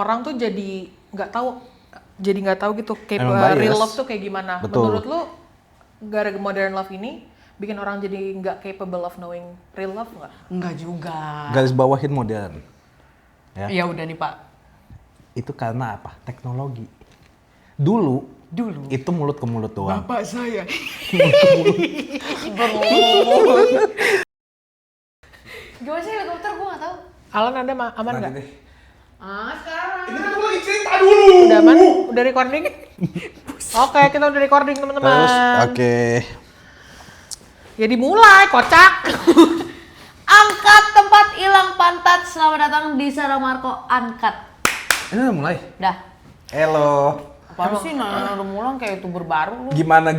orang tuh jadi nggak tahu gitu real love tuh kayak gimana. Betul. Menurut lu gara-gara modern love ini bikin orang jadi nggak capable of knowing real love nggak? Enggak juga. Garis bawahin modern. Ya udah nih Pak. Itu karena apa? Teknologi. Dulu itu mulut ke mulut doang. Bapak saya. Gimana sih helikopter? Gue nggak tahu. Alan ada aman nggak? Sekarang. Ini kan lagi cerita dulu. Udah aman? Udah recording? Oke, kita udah recording teman-teman. Terus, oke. Ya dimulai, kocak. Angkat tempat hilang pantat. Selamat datang di Sarah Marco Angkat. Ini udah mulai? Dah. Halo. Apaan sih udah mulang kayak youtuber baru lu. Gimana?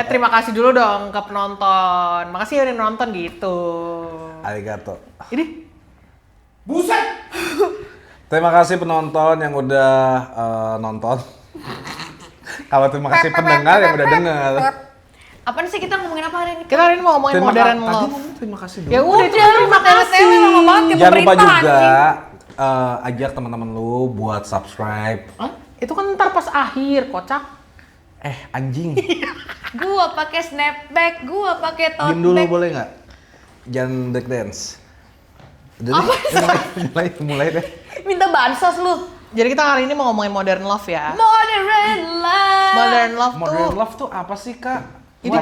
Terima kasih dulu dong ke penonton. Makasih ya udah nonton gitu. Arigato. Ini Buset! Terima kasih penonton yang udah nonton. Kalau terima kasih pendengar yang udah dengar. Apaan sih kita ngomongin apa hari ini? kita hari ini mau ngomongin modern love. Terima kasih dulu. Ya udah, terima kasih. Lama banget kayak Jangan lupa pemerintah, juga anjing. ajak teman-teman lu buat subscribe. Itu kan ntar pas akhir, kocak. Anjing. Gua pakai snapback, gua pakai tote Diem dulu bag. boleh nggak? Jangan break dance. Mulai deh. Minta bansos lu. Jadi kita hari ini mau ngomongin modern love ya. Modern love. Modern love Modern tuh love tuh apa sih kak? Ini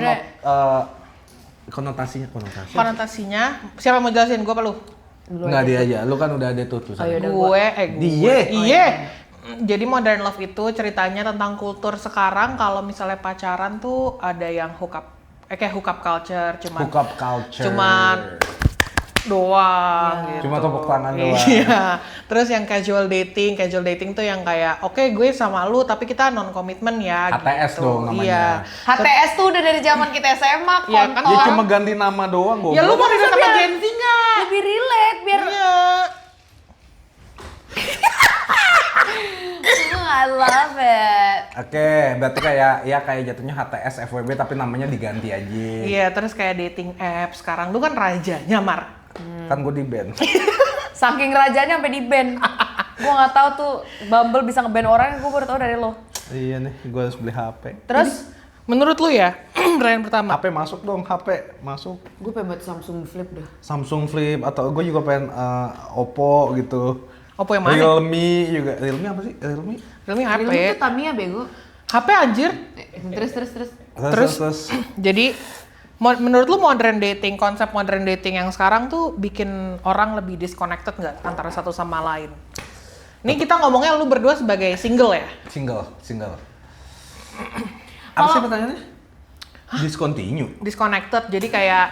konotasinya. konotasinya. Siapa yang mau jelasin? Gue apa lu? Nggak dia aja, lu kan udah ada tuh tulisan. Ayo. Udah Gue, Dia? Iya. Jadi modern love itu ceritanya tentang kultur sekarang. Kalau misalnya pacaran tuh ada yang kayak hookup culture, Hookup culture. cuman doang gitu. Cuma tepuk tangan doang. Iya. Terus yang casual dating tuh yang kayak oke, gue sama lu tapi kita non komitmen ya. HTS gitu. dong namanya. Iya. HTS tuh udah dari zaman kita SMA, Iya kan? Dia cuma ganti nama doang gue. Ya lu mau Bisa deket sama biar- Gen Z nggak? lebih relate biar Iya. I love it. Oke, berarti kayak jatuhnya HTS FWB tapi namanya diganti aja. Iya, terus kayak dating app sekarang lu kan rajanya, Mar. Kan gue di band. Saking rajanya sampai di ban. Gua nggak tahu tuh Bumble bisa nge-ban orang, gua baru tahu dari lo. Iya nih, gue harus beli HP. Terus Menurut lu ya, brand pertama. HP masuk dong, HP masuk. gue pengen buat Samsung Flip dah. Samsung Flip atau gue juga pengen Oppo gitu. Oppo yang mana? Realme juga. Realme apa sih? Realme? Realme HP. Realme tuh Tamiya bego. HP anjir. Terus. Jadi menurut lu konsep modern dating yang sekarang tuh bikin orang lebih disconnected nggak antara satu sama lain? Ini kita ngomongnya lu berdua sebagai single ya? Single. Apa sih pertanyaannya? Discontinue. Disconnected, jadi kayak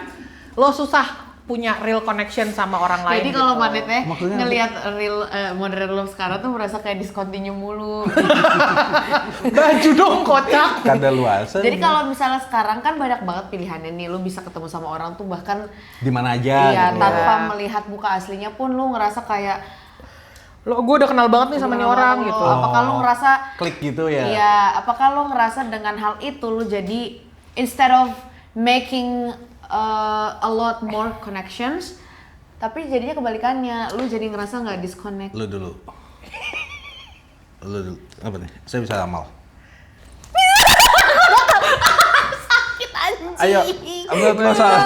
lo susah punya real connection sama orang lain. Jadi kalau gitu. Manetnya Maksudnya ngelihat real modern love sekarang tuh merasa kayak discontinue mulu. Baju dong kocak. Kadaluarsa. Jadi kalau misalnya sekarang kan banyak banget pilihannya nih, lu bisa ketemu sama orang tuh bahkan di mana aja iya gitu. tanpa melihat muka aslinya pun lu ngerasa kayak Lo gue udah kenal banget nih sama nih orang gitu. Apakah lu ngerasa Klik gitu ya. iya, apakah lu ngerasa dengan hal itu lu jadi instead of making a lot more connections, tapi jadinya kebalikannya, lu jadi ngerasa nggak disconnect. Lu dulu. Apa nih? Saya bisa ramal. Sakit anjing. Ayo, ambil penasaran.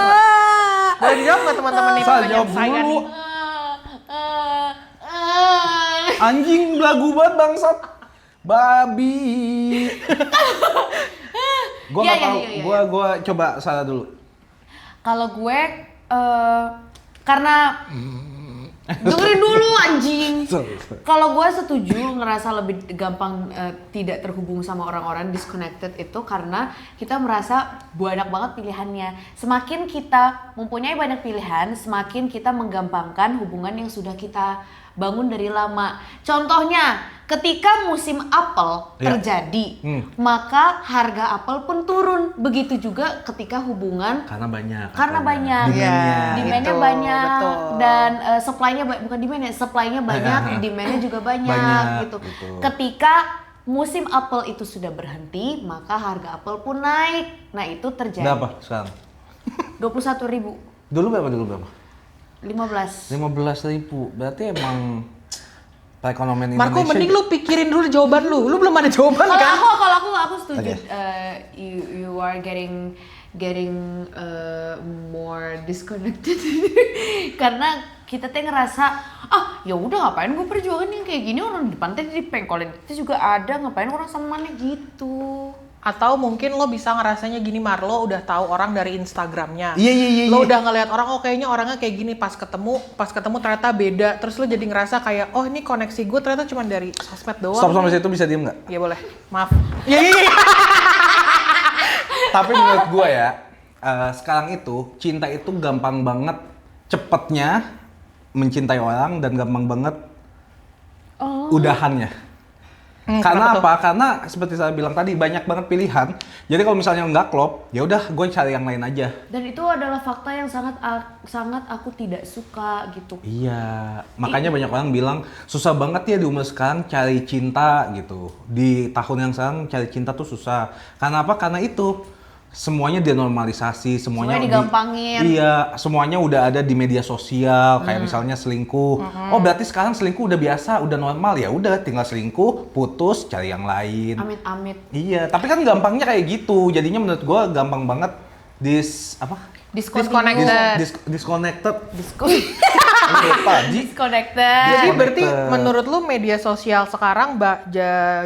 Boleh dijawab nggak teman-teman nih Sal, pertanyaan jawab saya dulu. nih? Anjing belagu banget bangsat. Babi. Gua Iya, nggak tahu. iya. Gua coba salah dulu. Kalau gue karena dengerin dulu anjing. Sorry. Kalau gue setuju ngerasa lebih gampang tidak terhubung sama orang-orang disconnected itu karena kita merasa banyak banget pilihannya. Semakin kita mempunyai banyak pilihan, semakin kita menggampangkan hubungan yang sudah kita bangun dari lama. Contohnya, ketika musim apel Iya. terjadi, maka harga apel pun turun. Begitu juga ketika hubungan Karena banyak. banyak. Demand-nya. Demand-nya Betul, banyak betul. dan supply-nya bukan demand-nya, supply-nya banyak, demand-nya juga banyak, Banyak, gitu. betul. Ketika musim apel itu sudah berhenti, maka harga apel pun naik. Nah, itu terjadi. Berapa sekarang? 21.000, Dulu berapa? 15. 15.000. Berarti emang perekonomian Marco, Indonesia. mending lu pikirin dulu jawaban lu. Lu belum ada jawaban kan? Kalau aku setuju. Oke. You are getting more disconnected karena kita tuh ngerasa ya udah ngapain gue perjuangan yang kayak gini, orang di pantai dipengkolin itu juga ada, ngapain orang samannya gitu. Atau mungkin lo bisa ngerasanya gini, Marlo udah tahu orang dari Instagramnya. Iya. Lo udah ngeliat orang, kayaknya orangnya kayak gini, pas ketemu ternyata beda. Terus lo jadi ngerasa kayak, ini koneksi gue ternyata cuma dari sosmed doang. Stop sampai situ, bisa diem nggak? Iya boleh, maaf. Iya. Tapi menurut gue ya, sekarang itu cinta itu gampang banget cepetnya mencintai orang dan gampang banget udahannya. Karena apa? Karena seperti saya bilang tadi, banyak banget pilihan. Jadi kalau misalnya nggak klop, ya udah gue cari yang lain aja. Dan itu adalah fakta yang sangat aku tidak suka gitu. Iya, makanya banyak orang bilang susah banget ya di umur sekarang cari cinta gitu. Di tahun yang sekarang cari cinta tuh susah. Karena apa? Karena itu semuanya dinormalisasi, semuanya digampangin. Iya, semuanya udah ada di media sosial, kayak misalnya selingkuh. Oh, berarti sekarang selingkuh udah biasa, udah normal, ya udah tinggal selingkuh, putus, cari yang lain. Amit-amit. Iya, tapi kan gampangnya kayak gitu. Jadinya menurut gua gampang banget disconnected. Disconnected. Jadi berarti menurut lu media sosial sekarang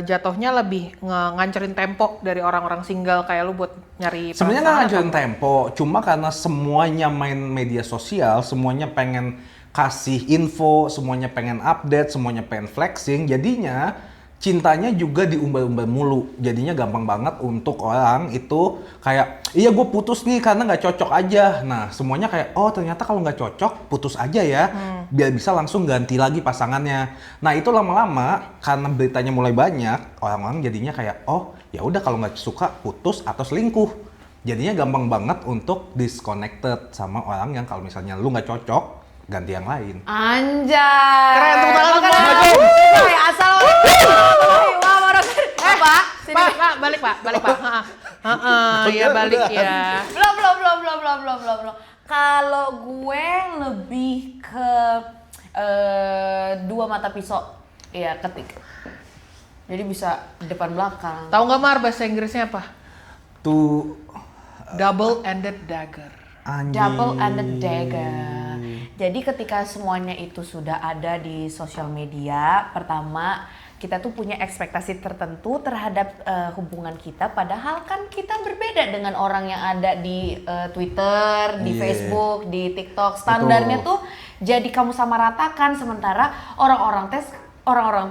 jatuhnya lebih ngancerin tempo dari orang-orang single kayak lu buat nyari Sebenarnya nggak pasangan ngancurin atau- tempo, cuma karena semuanya main media sosial, semuanya pengen kasih info, semuanya pengen update, semuanya pengen flexing, jadinya cintanya juga diumbar-umbar mulu. Jadinya gampang banget untuk orang itu kayak, iya gue putus nih karena nggak cocok aja. Nah semuanya kayak, oh ternyata kalau nggak cocok putus aja ya, biar bisa langsung ganti lagi pasangannya. Nah itu lama-lama karena beritanya mulai banyak, orang-orang jadinya kayak, oh ya udah kalau nggak suka putus atau selingkuh. Jadinya gampang banget untuk disconnected sama orang yang kalau misalnya lu nggak cocok, ganti yang lain. Anjay. Keren, tepuk tangan untuk Makanya- Marco. Woy, asal. Wah, Pak. Sini. Pak, balik Pak. Iya balik ya. Belum. Kalau gue lebih ke dua mata pisau. Iya, ketik. Jadi bisa depan belakang. Tahu nggak Mar bahasa Inggrisnya apa? Tuh Double-ended dagger. anjing. Double-ended dagger. Jadi ketika semuanya itu sudah ada di sosial media, pertama kita tuh punya ekspektasi tertentu terhadap hubungan kita, padahal kan kita berbeda dengan orang yang ada di Twitter, di Iya. Facebook, di TikTok. Standarnya tuh jadi kamu samaratakan, sementara orang-orang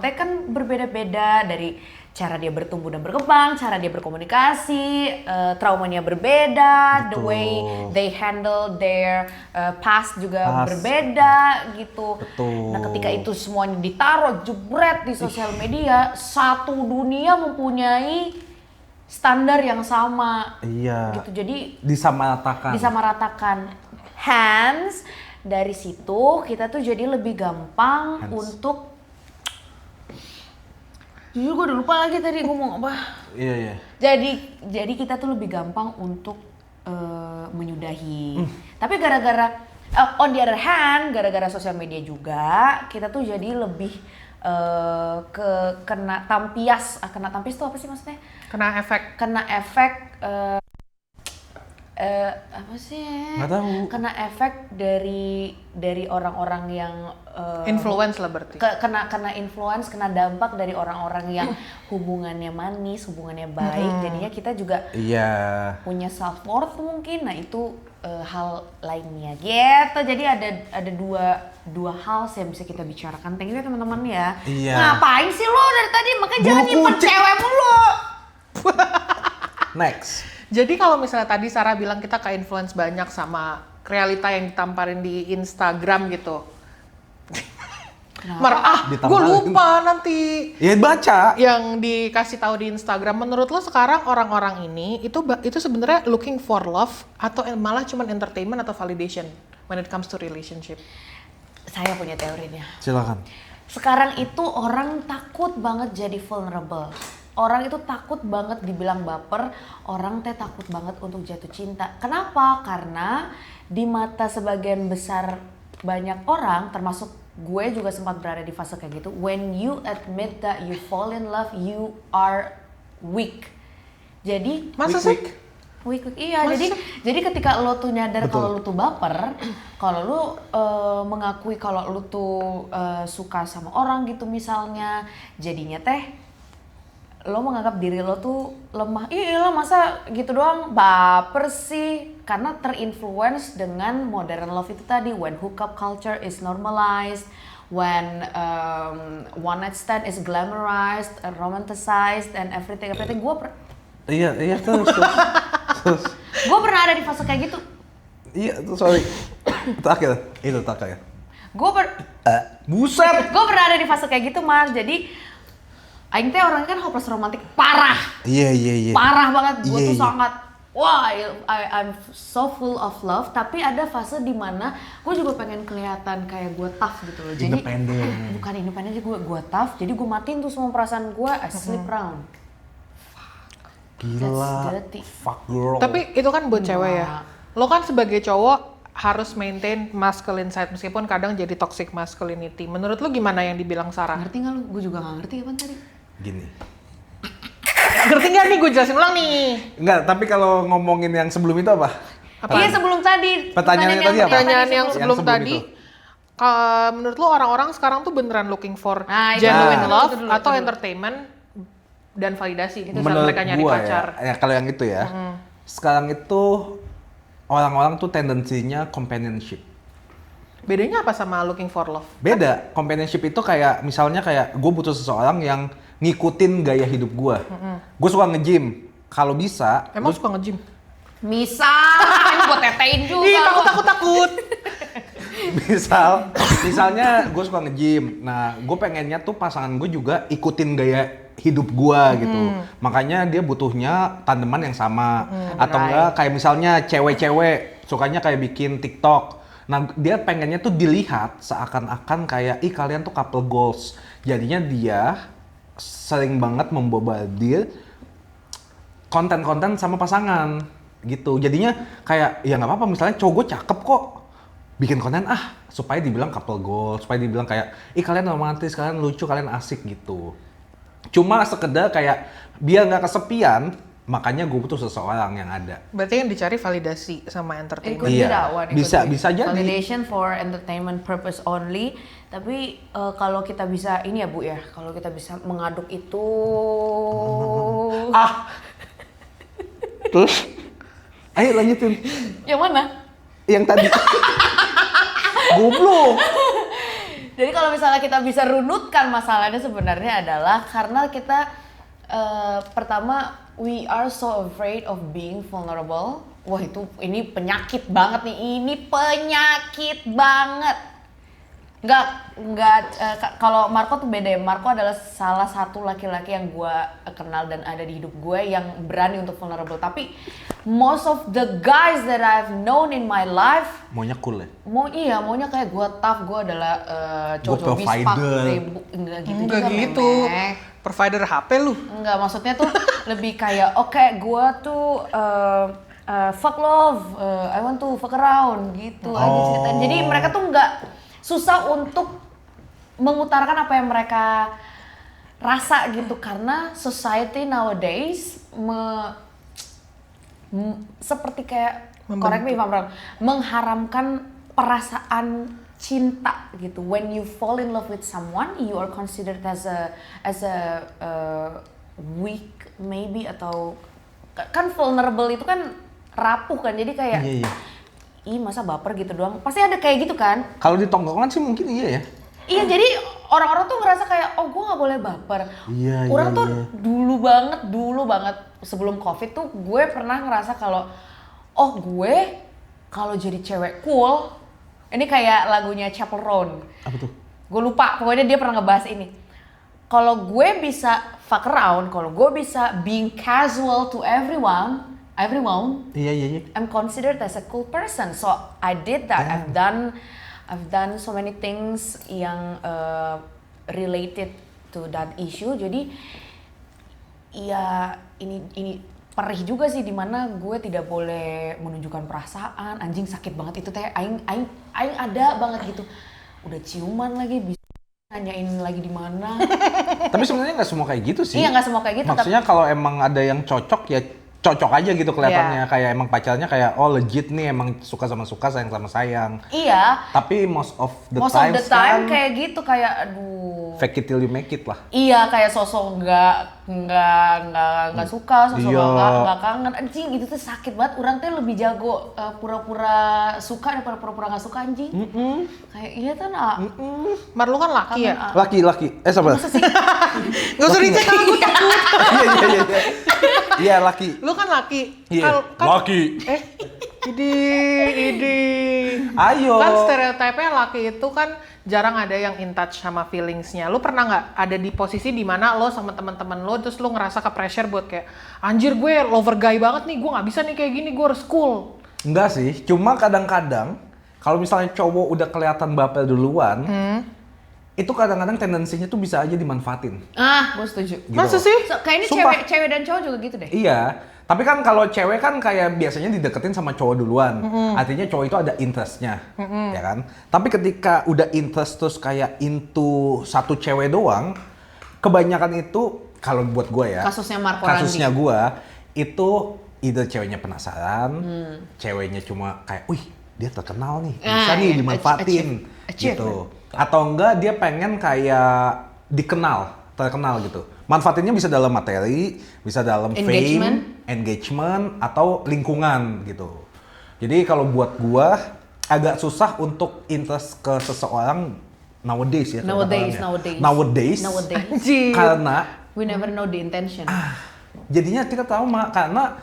teh kan berbeda-beda dari cara dia bertumbuh dan berkembang, cara dia berkomunikasi, traumanya berbeda, the Betul. way they handle their past juga Past. berbeda gitu. Betul. Nah ketika itu semuanya ditaruh jebret di sosial media, satu dunia mempunyai standar yang sama. Iya. Gitu, jadi Disamaratakan. hence dari situ kita tuh jadi lebih gampang Hence. untuk jujur gue udah lupa lagi tadi ngomong apa. Iya. Jadi kita tuh lebih gampang untuk menyudahi. Tapi gara-gara on the other hand, gara-gara sosial media juga kita tuh jadi lebih kena tampias. Kena tampias tuh apa sih maksudnya? Kena efek. Kena efek apa sih? Nggak tahu. Kena efek dari orang-orang yang Influence lah berarti. kena influence, kena dampak dari orang-orang yang hubungannya manis, hubungannya baik. Jadinya kita juga Iya. punya self worth mungkin. Nah itu hal lainnya gitu. Jadi ada dua hal sih yang bisa kita bicarakan. Thank you ya teman-teman ya. Iya. Ngapain sih lo dari tadi? Makanya jangan Bulu nyimpen kucing. cewek mulu. Next. Jadi kalau misalnya tadi Sarah bilang kita ke-influence banyak sama realita yang ditamparin di Instagram gitu. Mar, gue Ditamparin. lupa nanti Ya baca. yang dikasih tahu di Instagram. Menurut lo sekarang orang-orang ini itu sebenarnya looking for love atau malah cuman entertainment atau validation when it comes to relationship? Saya punya teorinya. Silakan. Sekarang itu orang takut banget jadi vulnerable. Orang itu takut banget dibilang baper, orang teh takut banget untuk jatuh cinta. Kenapa? Karena di mata sebagian besar banyak orang, termasuk gue juga sempat berada di fase kayak gitu. When you admit that you fall in love, you are weak. Jadi Masa sih? weak, iya. Masa? Jadi ketika lo tuh nyadar Betul. kalau lo tuh baper, kalau lo mengakui kalau lo tuh suka sama orang gitu misalnya, jadinya lo menganggap diri lo tuh lemah. Iya masa gitu doang baper sih, karena terinfluence dengan modern love itu tadi. When hookup culture is normalized, when one night stand is glamorized, romanticized, and everything. Iya, terus. Gue pernah ada di fase kayak gitu. Iya, sorry. Terakhir. Buset! Gue pernah ada di fase kayak gitu, Mar. Jadi aing teh orangnya kan hopeless romantic parah. Iya. Parah banget. Gue Iya, tuh iya. sangat I'm so full of love. Tapi ada fase dimana gue juga pengen kelihatan kayak gue tough gitu loh. Jadi Independen. bukan independen sih, gue tough. Jadi gue matiin tuh semua perasaan gue. I sleep around. Gila. That's dirty. Fuck girl. Tapi itu kan buat cewek ya. Lo kan sebagai cowok harus maintain masculine side meskipun kadang jadi toxic masculinity. Menurut lo gimana yang dibilang Sarah? Ngerti gak lu? Gue juga gak ngerti apa tadi. Gini. Ngerti nggak nih? Gue jelasin ulang nih. Enggak, tapi kalau ngomongin yang sebelum itu apa? Iya sebelum tadi. Pertanyaannya tadi apa? Pertanyaan yang sebelum sebelum tadi. itu. Menurut lo orang-orang sekarang tuh beneran looking for Nah, itu genuine dulu, love itu dulu, atau itu dulu. entertainment dan validasi gitu saat Menurut mereka nyari gua pacar? ya kalau yang itu ya. Sekarang itu orang-orang tuh tendensinya companionship. Bedanya apa sama looking for love? Beda, companionship itu kayak misalnya kayak gue butuh seseorang yang ngikutin gaya hidup gue. Gue suka nge-gym, kalau bisa. Emang suka nge-gym? Misal, ini gue tetein juga. Ih, lo. takut. Misalnya gue suka nge-gym, nah gue pengennya tuh pasangan gue juga ikutin gaya hidup gue gitu. Makanya dia butuhnya tandeman yang sama. Atau enggak kayak misalnya cewek-cewek sukanya kayak bikin TikTok. Nah dia pengennya tuh dilihat seakan-akan kayak ih kalian tuh couple goals. Jadinya dia sering banget membombardir konten-konten sama pasangan gitu. Jadinya kayak ya nggak apa-apa misalnya cowok gue cakep kok, bikin konten supaya dibilang couple goals, supaya dibilang kayak ih kalian romantis, kalian lucu, kalian asik gitu. Cuma sekedar kayak biar nggak kesepian, makanya gue butuh seseorang yang ada. Berarti yang dicari validasi sama It entertainment. could be Iya, that one. It bisa- could be bisa jadi. validation for entertainment purpose only. Tapi kalau kita bisa ini ya Bu ya, kalau kita bisa mengaduk itu. Terus, ayo lanjutin. Yang mana? Yang tadi. Goblok. Jadi kalau misalnya kita bisa runutkan masalahnya sebenarnya adalah karena kita pertama we are so afraid of being vulnerable. Wah ini penyakit banget nih, ini penyakit banget. Kalau Marco tuh beda ya. Marco adalah salah satu laki-laki yang gue kenal dan ada di hidup gue yang berani untuk vulnerable. Tapi most of the guys that I've known in my life Maunya cool ya? maunya kayak gue tough, gue adalah cowok bispak, provider. enggak gitu Enggak juga, gitu. memek. Provider HP lu. Enggak, maksudnya tuh lebih kayak oke, gue tuh fuck love, I want to fuck around gitu aja ceritanya. Jadi mereka tuh nggak susah untuk mengutarakan apa yang mereka rasa gitu karena society nowadays seperti kayak correct me if I'm wrong, mengharamkan perasaan cinta gitu. When you fall in love with someone, you are considered as a weak maybe, atau kan vulnerable itu kan rapuh kan, jadi kayak Iya. ih masa baper gitu doang, pasti ada kayak gitu kan. Kalau di tongkrongan sih mungkin iya ya. Iya, jadi orang-orang tuh ngerasa kayak oh gue nggak boleh baper. Iya, Orang iya, tuh iya. dulu banget sebelum COVID tuh gue pernah ngerasa kalau oh gue kalau jadi cewek cool, ini kayak lagunya Chapel Roan. Apa tuh? Gue lupa, pokoknya dia pernah ngebahas ini. Kalau gue bisa fuck around, kalau gue bisa being casual to everyone, Iya. I'm considered as a cool person, so I did that. I've done so many things yang related to that issue. Jadi ya ini perih juga sih, dimana gue tidak boleh menunjukkan perasaan. Anjing sakit banget itu teh. Aing ada banget gitu. udah ciuman lagi, bisa nanyain lagi di mana. Tapi sebenarnya nggak semua kayak gitu sih. Iya, nggak semua kayak gitu. Maksudnya kalau emang ada yang cocok ya cocok aja gitu kelihatannya. Kayak emang pacarnya kayak oh legit nih emang suka sama suka, sayang sama sayang. Iya. Tapi most of the Most time of the time kayak gitu, kayak aduh. fake it till you make it lah. Iya, kayak sosok nggak suka, sosok Iya. nggak kangen. Anjing, itu tuh sakit banget. Orang tuh lebih jago pura-pura suka daripada pura-pura nggak suka anjing. Kayak iya kan, Mar lu kan laki ya? Laki. Sabar. Masa sih? Gak usah dicek kalau gue takut. Iya. Iya laki. Lu kan laki. Iya. Laki. Idi. Ayo. Kan stereotipnya laki itu kan jarang ada yang in touch sama feelingsnya. Lu pernah nggak ada di posisi dimana lo sama teman-teman lo terus lo ngerasa ke pressure buat kayak anjir gue lover guy banget nih, gue nggak bisa nih kayak gini, gue harus cool. Enggak sih, cuma kadang-kadang kalau misalnya cowok udah kelihatan baper duluan, itu kadang-kadang tendensinya tuh bisa aja dimanfaatin. Gue setuju. Gitu. Masa sih? Kayaknya Sumpah. cewek dan cowok juga gitu deh. Iya, tapi kan kalau cewek kan kayak biasanya dideketin sama cowok duluan. Artinya cowok itu ada interestnya, ya kan? Tapi ketika udah interest terus kayak into satu cewek doang, kebanyakan itu kalau buat gue ya, Kasusnya Marco Randi. kasusnya gue itu either ceweknya penasaran, ceweknya cuma kayak, wih dia terkenal nih, bisa nih dimanfaatin, achievement. gitu. Atau enggak dia pengen kayak terkenal gitu. Manfaatinnya bisa dalam materi, bisa dalam fame, engagement, atau lingkungan gitu. Jadi kalau buat gua agak susah untuk interest ke seseorang nowadays ya. Nowadays. Anjir. Karena We never know the intention. jadinya kita tahu karena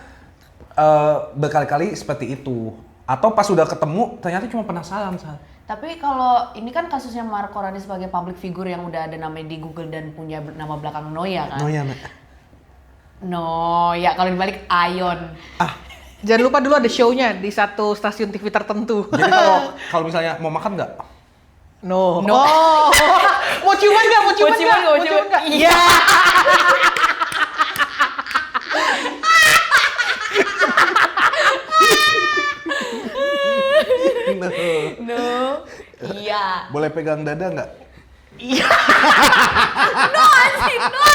berkali-kali seperti itu. Atau pas sudah ketemu ternyata cuma penasaran saat. Tapi kalau ini kan kasusnya Marco Randi sebagai public figure yang udah ada namanya di Google dan punya nama belakang Noya kan? Noya, kalau dibalik Ayon. Jangan lupa dulu ada show-nya di satu stasiun TV tertentu. Jadi kalau misalnya mau makan nggak? No. Oh. Mau ciuman nggak? Mau ciuman nggak? Iya. No. Iya. Boleh pegang dada nggak? No, anjing, no.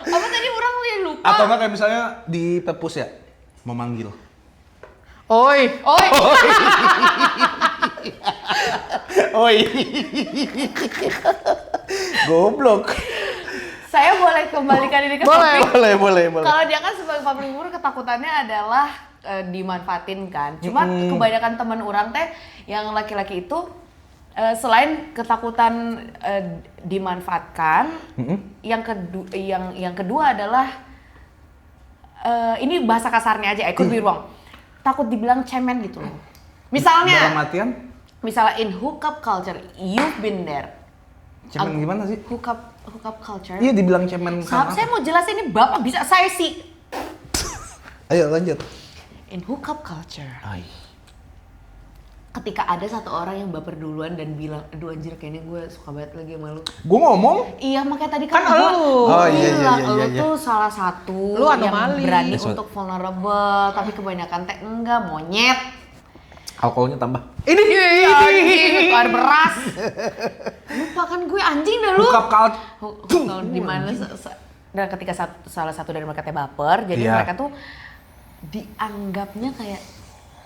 Apa tadi orang lupa? Atau nggak kayak misalnya di pepus ya, memanggil. Oi. Oi. Goblok. Saya boleh kembalikan ini ke Boleh. topik? Boleh. Kalau dia kan sebagai public figure ketakutannya adalah dimanfaatin kan. Cuma kebanyakan teman orang teh yang laki-laki itu selain ketakutan dimanfaatkan, yang kedua adalah ini bahasa kasarnya aja, I could be wrong. Takut dibilang cemen gitu loh. Misalnya, Dalam artian? misalnya in hookup culture, you've been there. Cemen gimana sih? Hookup culture. Iya dibilang cemen kan. Saya mau jelasin ini Bapak bisa saya sih. Ayo lanjut. In hookup culture, Ay. ketika ada satu orang yang baper duluan dan bilang, aduh anjir kayaknya gue suka banget lagi sama lu. Gue ngomong. Iya makanya tadi kan Kan gue elu. Oh, iya, bilang, iya. lu tuh salah satu Lu yang anomali. berani That's what- untuk vulnerable, tapi kebanyakan teh enggak, monyet. Alkoholnya tambah. Ini. Anjing, air beras. Lupa kan gue anjing dah lu. Buka kalt. Kalau di mana dan ketika salah satu dari mereka teh baper, jadi Iya. mereka tuh dianggapnya kayak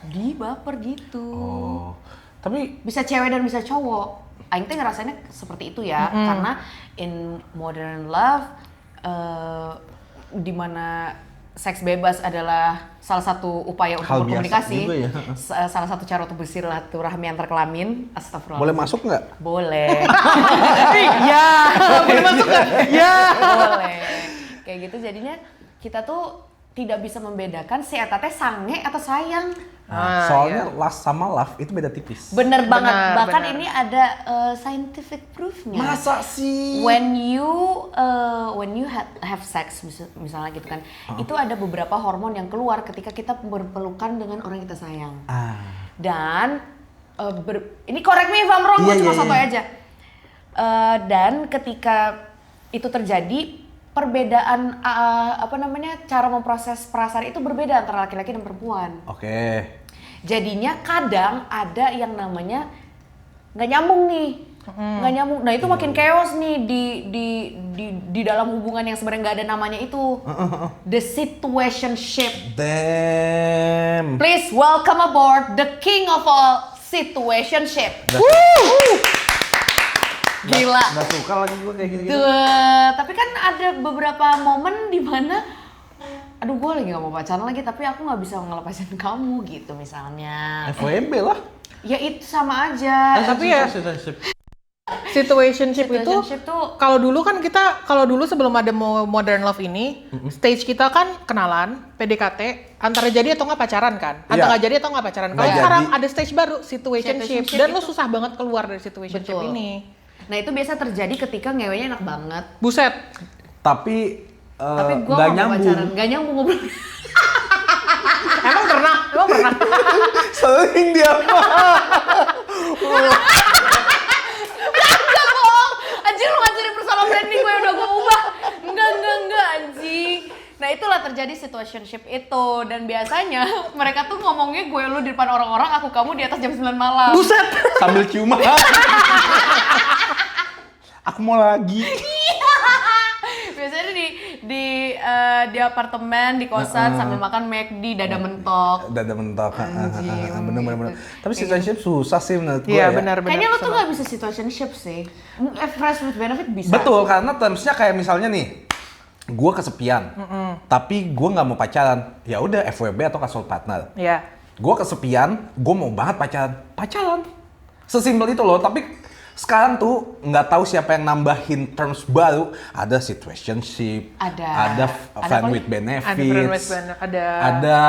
di baper gitu. Oh. Tapi Bisa cewek dan bisa cowok. Aing teh ngerasainnya seperti itu ya, karena in modern love, di mana seks bebas adalah salah satu upaya untuk Hal biasa berkomunikasi, juga ya. salah satu cara untuk bersilaturahmi antar kelamin. Astagfirullah. boleh masuk nggak? Boleh. Iya. Boleh masuk nggak? Iya. Boleh. Kayak gitu jadinya kita tuh tidak bisa membedakan si eta teh sange atau sayang. Nah, soalnya lust sama love itu beda tipis. Bener banget. Benar, Bahkan benar. ini ada scientific proofnya. Masa sih? When you have sex misalnya gitu kan, itu ada beberapa hormon yang keluar ketika kita berpelukan dengan orang yang kita sayang. Dan ini correct me if I'm wrong, gue Iya, cuma iya, sotoy iya. aja. Dan ketika itu terjadi, perbedaan cara memproses perasaan itu berbeda antara laki-laki dan perempuan. Oke. Jadinya kadang ada yang namanya nggak nyambung nih. Nggak nyambung. Nah itu makin chaos nih di dalam hubungan yang sebenarnya nggak ada namanya itu. The situationship. Damn. Please welcome aboard the king of all situationship. Gila. Nggak suka lagi gue kayak gitu. Tapi kan ada beberapa momen di mana aduh gue lagi gak mau pacaran lagi tapi aku gak bisa ngelepasin kamu gitu misalnya. FWB lah. Ya itu sama aja. Tapi ya situationship itu tuh kalau dulu sebelum ada modern love ini, stage kita kan kenalan, PDKT, antara jadi atau nggak pacaran kan? Antara nggak jadi atau nggak pacaran. Kalau Nggak sekarang jadi. ada stage baru, situationship, dan lo susah banget keluar dari situationship Betul. ini. Nah itu biasa terjadi ketika ngewenya enak banget. Buset. Tapi Tapi gue nggak gak mau nyambung. pacaran, gak nyambung ngobrol. Emang pernah? Sering dia. Gak bohong, anjir lu ngajarin personal branding gue udah gue ubah. Enggak anjing. Nah itulah terjadi situationship itu. Dan biasanya mereka tuh ngomongnya gue lu di depan orang-orang, aku kamu di atas jam 9 malam. Buset. Sambil ciuman. Aku mau lagi. Biasanya di apartemen, di kosan sambil makan McD, dada mentok. Dada mentok. Anjing, Bener. gitu. Tapi situationship susah sih menurut gue Iya ya. benar. Kayaknya lo tuh gak bisa situationship sih. Fresh with benefit bisa. Betul, karena termsnya kayak misalnya nih, gue kesepian, tapi gue nggak mau pacaran. Ya udah FWB atau casual partner. Iya. Gue kesepian, gue mau banget pacaran. Sesimpel itu loh. Tapi sekarang tuh nggak tahu siapa yang nambahin terms baru. Ada situationship, ada friend with benefits, ada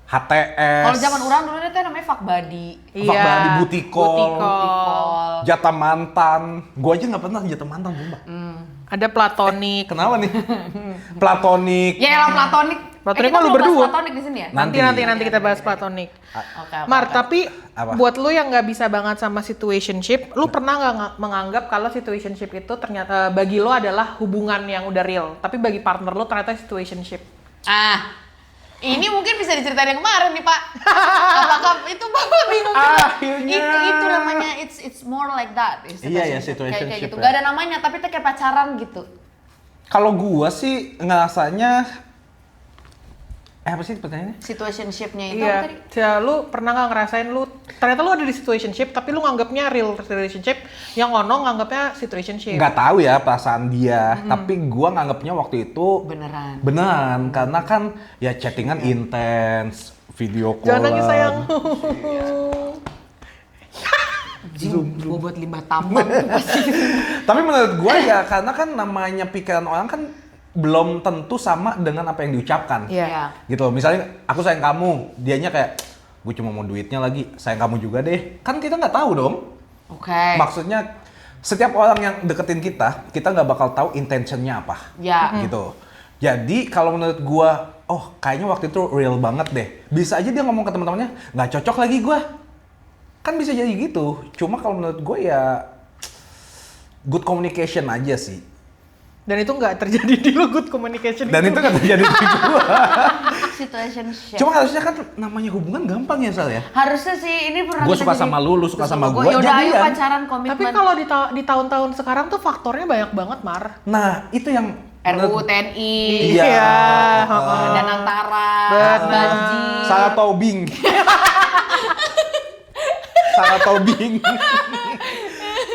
HTS. Kalau zaman orang dulu itu namanya fuck buddy. Fuck buddy, booty call, Call. jatah mantan. Gue aja nggak pernah jatah mantan, Mbak. Ada platonik. Kenapa nih? Platonik. Ya elah platonik. Platonik Kita mah lu belum bahas berdua. platonik di sini ya? Nanti kita bahas platonik. Oke. Mar, tapi Apa? buat lu yang nggak bisa banget sama situationship, lu pernah nggak menganggap kalau situationship itu ternyata bagi lo adalah hubungan yang udah real, tapi bagi partner lo ternyata situationship? Ini mungkin bisa diceritain yang kemarin nih Pak. Apakah itu Bapak bingung? Akhirnya. Itu namanya it's more like that. Iya, ya, Kayak situationship gitu. ya. Gak ada namanya, tapi itu kayak pacaran gitu. Kalau gua sih ngerasanya apa sih pertanyaannya? Situationship-nya itu Iya, apa tadi? ya, lu pernah nggak ngerasain ternyata lu ada di situationship, tapi lu nganggapnya real relationship, yang ono nganggapnya situationship. Nggak tahu ya perasaan dia, tapi gua nganggapnya waktu itu beneran karena kan ya chattingan intens, video call. Jangan nangis sayang. Bobot limbah tambang tuh pasti. Tapi menurut gua ya karena kan namanya pikiran orang kan belum tentu sama dengan apa yang diucapkan. Iya. Gitu loh, misalnya aku sayang kamu, dianya kayak gue cuma mau duitnya lagi, sayang kamu juga deh. Kan kita nggak tahu dong. Oke. Maksudnya setiap orang yang deketin kita nggak bakal tahu intentionnya apa. Ya. Gitu. Jadi kalau menurut gua, oh kayaknya waktu itu real banget deh. Bisa aja dia ngomong ke teman-temannya, nggak cocok lagi gua. Kan bisa jadi gitu. Cuma kalau menurut gua ya good communication aja sih. Dan itu nggak terjadi di lu good communication. Dan itu nggak terjadi di gua. Situationship. Cuma harusnya kan namanya hubungan gampang ya Sal ya. Harusnya sih ini pernah Gua kita suka jadi- sama lu suka sama gua, Yaudah ayo jadian. pacaran komitmen. Tapi kalau di tahun-tahun sekarang tuh faktornya banyak banget, Mar. Nah itu yang RUU TNI, Iya. dan antara, Benar. Banji. Salah Tobing. Salah Tobing.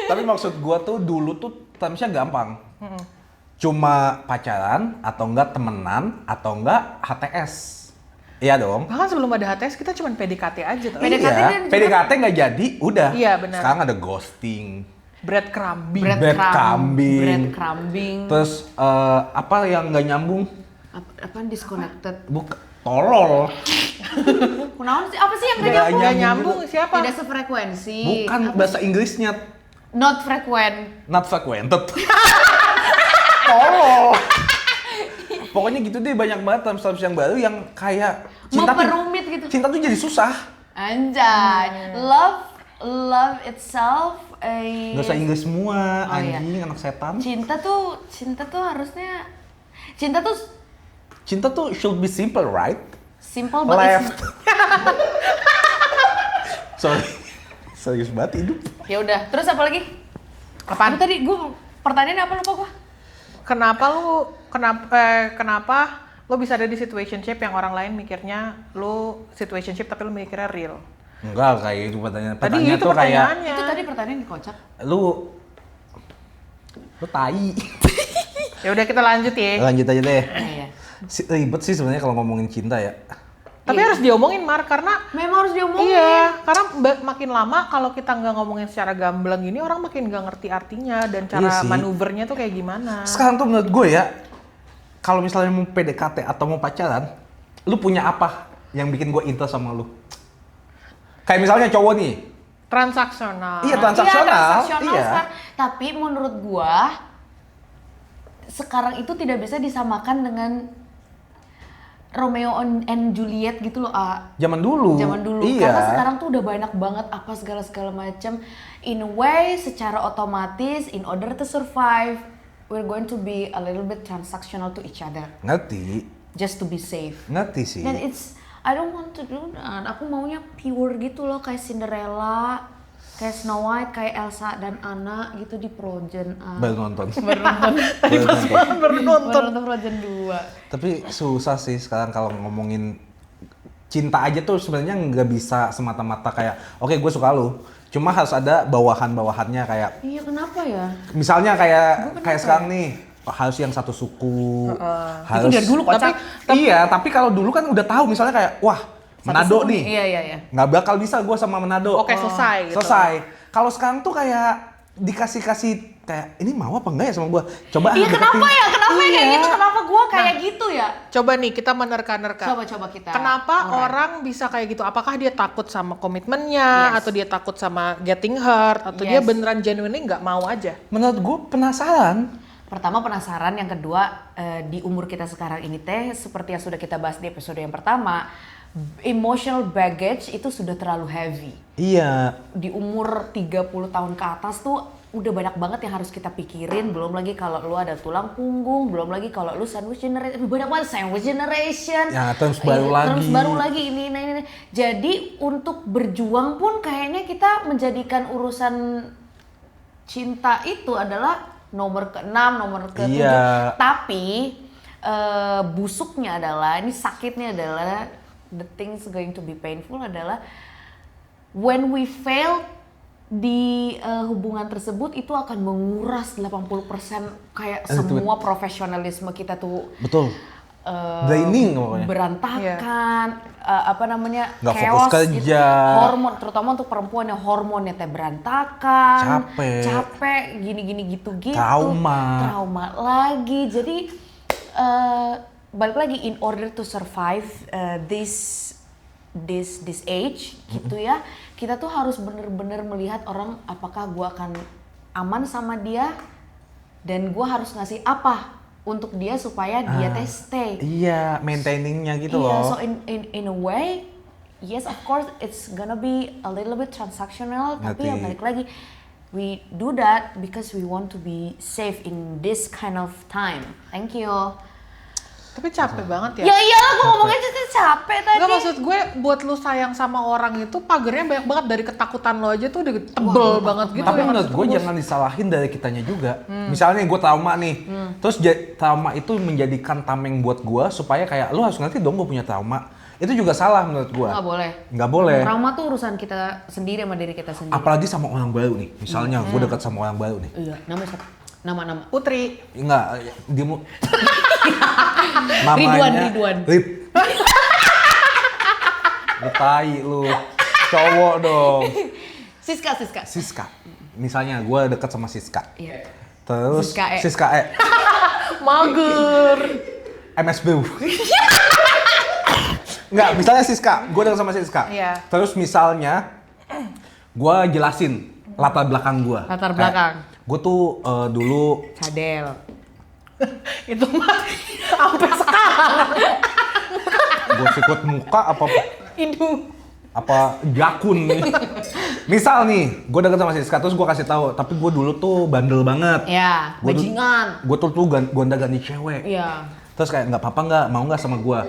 Tapi maksud gua tuh dulu tuh termsnya gampang. Cuma pacaran atau enggak temenan atau enggak HTS. Iya dong. Bahkan sebelum ada HTS kita cuma PDKT aja tuh. PDKT Iya, dan juga- PDKT nggak jadi, udah. Iya, benar. Sekarang ada ghosting. Breadcrumbing. Breadcrumbing. Breadcrumbing. Terus apa yang nggak nyambung? Apaan disconnected? Tolol. Kunaon sih? Apa sih yang Nggak gak nyambung? Nggak nyambung nyambung siapa? Tidak sefrekuensi. Bukan Apa bahasa sih? Inggrisnya Not frequent. not frequented. Tolol. Pokoknya gitu deh, banyak banget terms-terms yang baru yang kayak Memperumit gitu. Cinta tuh jadi susah. Anjay. Love itself. Nggak usah Inggris semua, Oh, iya. anjing anak setan. Cinta tuh harusnya Cinta tuh should be simple, right? simple but Left. Sorry. Serius banget hidup. Ya udah, terus apa lagi? Apaan? Apa tadi? Pertanyaannya apa lupa gua? Kenapa lo bisa ada di situationship yang orang lain mikirnya lo situationship tapi lo mikirnya real? Enggak kayak itu pertanyaan. Tadi Pertanyaan itu tuh kayak pertanyaannya. Itu tadi pertanyaan dikocak. lu tai. Ya udah kita lanjut ya. Lanjut aja deh. Iya. Ribet sih sebenarnya kalau ngomongin cinta ya. Tapi harus diomongin Mar, karena Memang harus diomongin. iya, karena makin lama kalau kita nggak ngomongin secara gamblang gini, orang makin nggak ngerti artinya dan cara Iya sih. manuvernya tuh kayak gimana. Sekarang tuh menurut gue ya, kalau misalnya mau PDKT atau mau pacaran, lu punya apa yang bikin gue interest sama lu? Kayak misalnya cowok nih, Transaksional. Iya, transaksional. Iya. Sekarang. Tapi menurut gua sekarang itu tidak bisa disamakan dengan Romeo and Juliet gitu loh, Zaman dulu. Zaman dulu. Iya. Karena sekarang tuh udah banyak banget apa segala macam. In a way, secara otomatis, in order to survive, we're going to be a little bit transactional to each other, Ngerti, just to be safe. ngerti sih. Dan I don't want to do that. Aku maunya pure gitu loh, kayak Cinderella, kayak Snow White, kayak Elsa dan Anna gitu di Frozen. Baru nonton. Tadi pas banget baru nonton. Baru nonton Frozen 2. Tapi susah sih sekarang kalau ngomongin cinta aja tuh sebenarnya nggak bisa semata-mata kayak oke gue suka lu. Cuma harus ada bawahan-bawahannya kayak Iya, kenapa ya? misalnya kayak sekarang nih harus yang satu suku. Harus Itu dari dulu kocak. Iya, tapi kalau dulu kan udah tahu misalnya kayak wah Manado nih. Iya. Nggak bakal bisa gue sama Manado. Oke, selesai gitu. Selesai. Kalau sekarang tuh kayak dikasih kayak ini mau apa enggak ya sama gue? Coba Iya, kenapa deketin. ya? Kenapa ya kayak Iya. gitu? Kenapa gua kayak gitu ya? Coba nih kita menerka-nerka. Coba kita. Kenapa Alright. orang bisa kayak gitu? Apakah dia takut sama komitmennya, Yes. atau dia takut sama getting hurt, atau dia Yes. beneran genuinely nggak mau aja? Menurut gue penasaran. Pertama penasaran, yang kedua di umur kita sekarang ini teh seperti yang sudah kita bahas di episode yang pertama, emotional baggage itu sudah terlalu heavy. Iya. Di umur 30 tahun ke atas tuh udah banyak banget yang harus kita pikirin, belum lagi kalau lu ada tulang punggung, belum lagi kalau lu sandwich generation, banyak banget sandwich generation. Ya, terms baru lagi. Terms baru lagi ini. Jadi untuk berjuang pun kayaknya kita menjadikan urusan cinta itu adalah nomor ke-6, nomor ke-7. Iya. Tapi busuknya adalah, ini sakitnya adalah, the things going to be painful adalah when we fail di hubungan tersebut, itu akan menguras 80% kayak semua profesionalisme kita tuh Betul. Draining pokoknya. berantakan, Nggak chaos fokus kerja. gitu. Hormon, terutama untuk perempuan yang hormonnya teh berantakan, Capek. gini gitu, trauma lagi. Jadi balik lagi, in order to survive this age gitu ya, kita tuh harus bener-bener melihat orang, apakah gua akan aman sama dia dan gua harus ngasih apa untuk dia supaya dia teh stay. Iya, maintainingnya gitu Iya, loh. so in a way, yes of course it's gonna be a little bit transactional, tapi ya Ngerti. balik lagi, we do that because we want to be safe in this kind of time. Thank you. Tapi capek banget ya. Ya iyalah, gue ngomongnya jadi capek tadi. Nggak, maksud gue buat lu sayang sama orang itu pagernya banyak banget, dari ketakutan lo aja tuh udah tebel banget gitu. Tapi yang menurut harus gue tebus. jangan disalahin dari kitanya juga. Misalnya gue trauma nih, terus trauma itu menjadikan tameng buat gue supaya kayak lu harus ngerti dong gue punya trauma. Itu juga salah menurut gue. Nggak boleh. Nggak boleh. Trauma tuh urusan kita sendiri sama diri kita sendiri. Apalagi sama orang baru nih. Misalnya gue dekat sama orang baru nih. Iya, nama siapa? Nama. Putri. Enggak, dia mau namanya Ridwan. Rip. Lu tai lu. Cowok dong. Siska. Siska. Misalnya gue deket sama Siska. Iya. Terus Siska E. Siska E. Mager. MSBU. Enggak, misalnya Siska, gue deket sama Siska. Iya. Terus misalnya gue jelasin latar belakang gue. Latar belakang. Gue tuh dulu Cadel. Itu mah sampai sekarang. gue sikut muka Hidung. apa jakun nih. Misal nih, gue deket sama Siska, terus gue kasih tahu, tapi gue dulu tuh bandel banget. Ya, bajingan. Gue tuh gonta-ganti cewek. Iya. Terus kayak nggak apa-apa nggak, mau nggak sama gue.